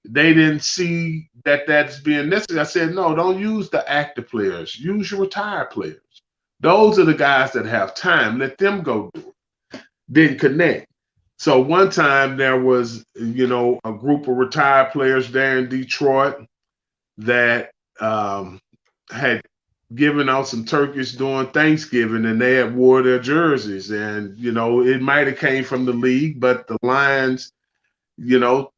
They didn't see that that's being necessary. I said, no, don't use the active players. Use your retired players. Those are the guys that have time. Let them go do it. Didn't connect. So one time there was, a group of retired players there in Detroit that had given out some turkeys during Thanksgiving, and they had wore their jerseys. And it might have came from the league, but the Lions, you know,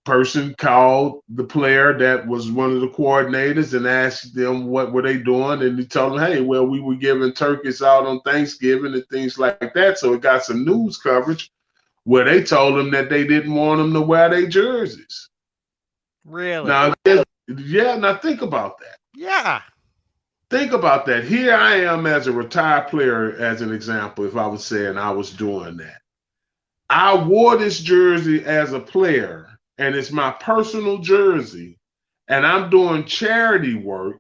person called the player that was one of the coordinators and asked them what were they doing, and he told them, hey, well, we were giving turkeys out on Thanksgiving and things like that. So it got some news coverage where they told them that they didn't want them to wear their jerseys. Really? Now, yeah, now think about that. Yeah. Think about that. Here I am as a retired player, as an example, if I was saying I was doing that. I wore this jersey as a player, and it's my personal jersey, and I'm doing charity work,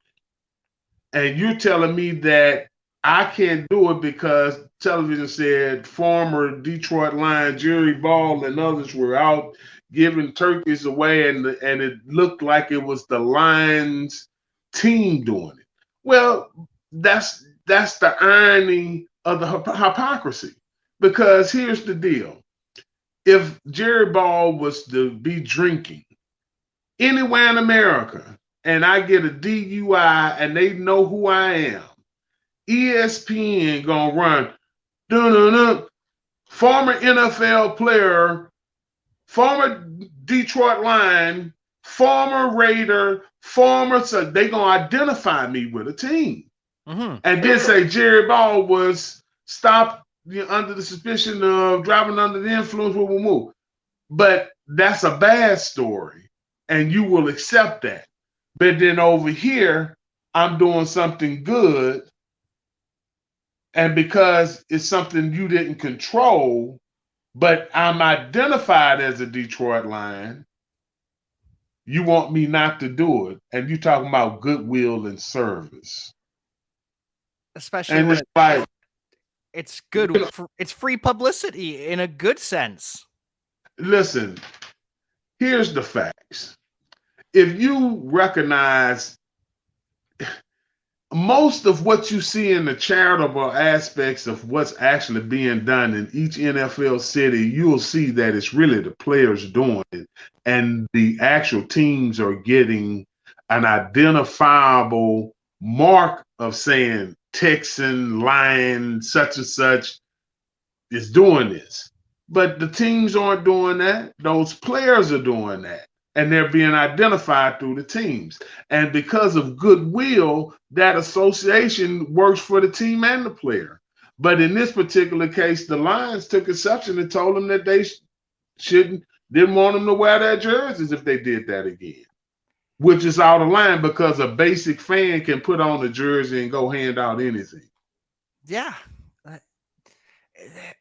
and you're telling me that I can't do it because television said former Detroit Lion Jerry Ball and others were out giving turkeys away, and it looked like it was the Lions team doing it. Well, that's the irony of the hypocrisy. Because here's the deal: if Jerry Ball was to be drinking anywhere in America, and I get a DUI and they know who I am, ESPN gonna run dun, former NFL player, former Detroit Lion, former Raider, so they gonna identify me with a team. Mm-hmm. And then say Jerry Ball was stopped under the suspicion of driving under the influence. Move. But that's a bad story, and you will accept that. But then over here, I'm doing something good, and because it's something you didn't control, but I'm identified as a Detroit Lion, you want me not to do it. And you talking about goodwill and service. Especially And when it's like, it's good. It's free publicity in a good sense. listen, here's the facts. If you recognize most of what you see in the charitable aspects of what's actually being done in each NFL city, you'll see that it's really the players doing it. And the actual teams are getting an identifiable mark of saying Texan, Lion, such and such is doing this. But the teams aren't doing that. Those players are doing that. And they're being identified through the teams. And because of goodwill, that association works for the team and the player. But in this particular case, the Lions took exception and told them that they didn't want them to wear their jerseys if they did that again, which is out of line because a basic fan can put on a jersey and go hand out anything. Yeah.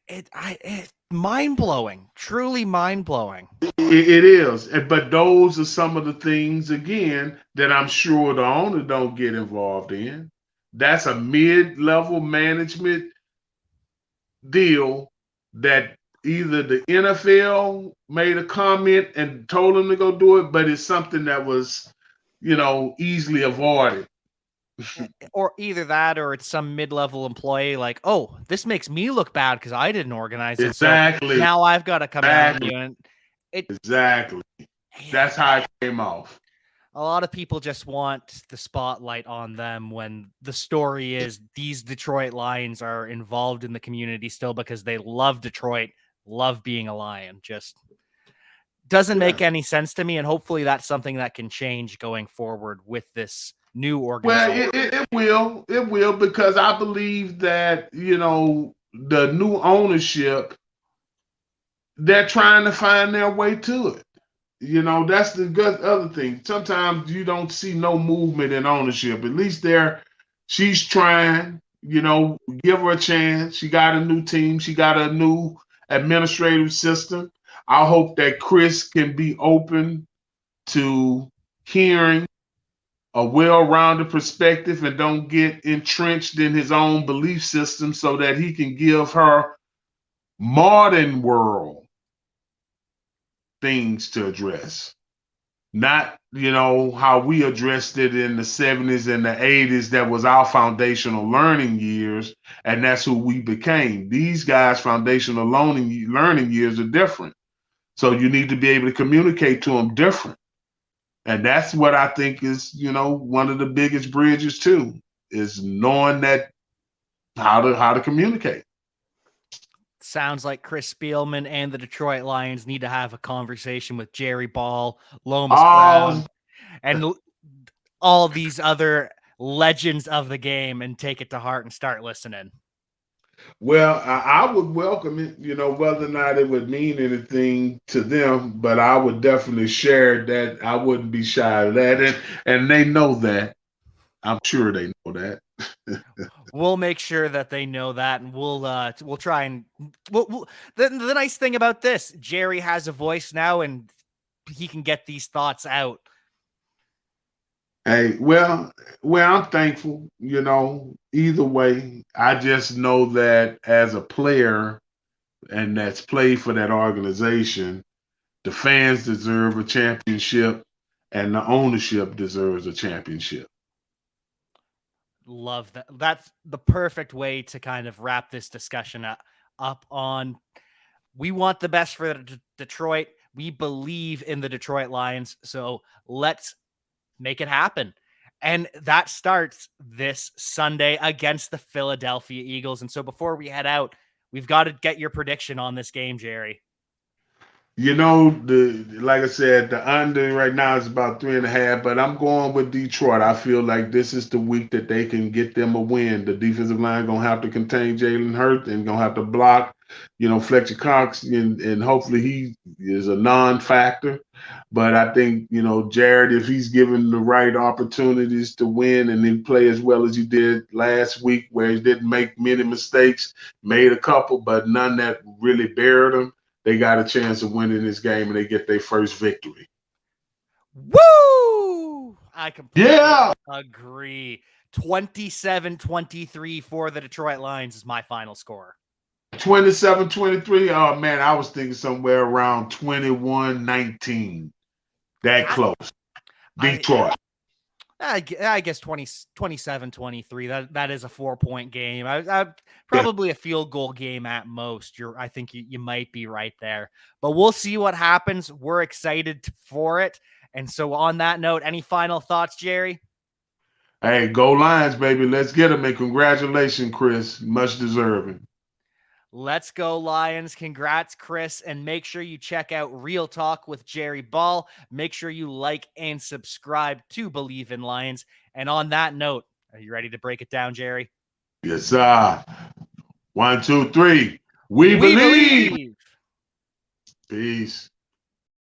It mind blowing, truly mind blowing. It is, but those are some of the things again that I'm sure the owner don't get involved in. That's a mid-level management deal that either the NFL made a comment and told them to go do it, but it's something that was, easily avoided. Or either that or it's some mid-level employee like, oh, this makes me look bad because I didn't organize it. Exactly. So now I've got to come down on you. And exactly. That's how it came off. A lot of people just want the spotlight on them when the story is these Detroit Lions are involved in the community still because they love Detroit, love being a Lion. Just doesn't make any sense to me. And hopefully that's something that can change going forward with this new organization. Well, it will, because I Bleav that, the new ownership, they're trying to find their way to it. That's the good other thing. Sometimes you don't see no movement in ownership. At least she's trying, give her a chance. She got a new team. She got a new administrative system. I hope that Chris can be open to hearing a well-rounded perspective and don't get entrenched in his own belief system so that he can give her modern world things to address. Not, how we addressed it in the 70s and the 80s. That was our foundational learning years, and that's who we became. These guys' foundational learning years are different. So you need to be able to communicate to them different. And that's what I think is, one of the biggest bridges too, is knowing that how to communicate. Sounds like Chris Spielman and the Detroit Lions need to have a conversation with Jerry Ball, Lomas Brown, and all these other legends of the game and take it to heart and start listening. Well, I would welcome it, whether or not it would mean anything to them, but I would definitely share that. I wouldn't be shy of that. And they know that. I'm sure they know that. We'll make sure that they know that, and we'll try and the nice thing about this, Jerry has a voice now, and he can get these thoughts out. Hey, well, I'm thankful. Either way, I just know that as a player, and that's played for that organization, the fans deserve a championship, and the ownership deserves a championship. Love that. That's the perfect way to kind of wrap this discussion up on. We want the best for Detroit. We Bleav in the Detroit Lions. So let's make it happen. And that starts this Sunday against the Philadelphia Eagles. And so before we head out, we've got to get your prediction on this game, Jerry. Like I said, the under right now is about 3.5, but I'm going with Detroit. I feel like this is the week that they can get them a win. The defensive line gonna have to contain Jalen Hurts and gonna have to block Fletcher Cox, and hopefully he is a non-factor. But I think, Jared, if he's given the right opportunities to win and then play as well as he did last week, where he didn't make many mistakes, made a couple, but none that really buried him, they got a chance of winning this game and they get their first victory. Woo! I completely agree. 27-23 for the Detroit Lions is my final score. 27-23. Oh, man, I was thinking somewhere around 21-19. That close. Detroit. I guess 27-23. That is a 4-point game. I probably a field goal game at most. I think you might be right there. But we'll see what happens. We're excited for it. And so on that note, any final thoughts, Jerry? Hey, go Lions, baby. Let's get them. And congratulations, Chris. Much deserving. Let's go Lions. Congrats, Chris. And make sure you check out Real Talk with Jerry Ball. Make sure you like and subscribe to Bleav in Lions. And on that note, are you ready to break it down, Jerry? Yes, sir. 1, 2, 3. We Bleav. Peace.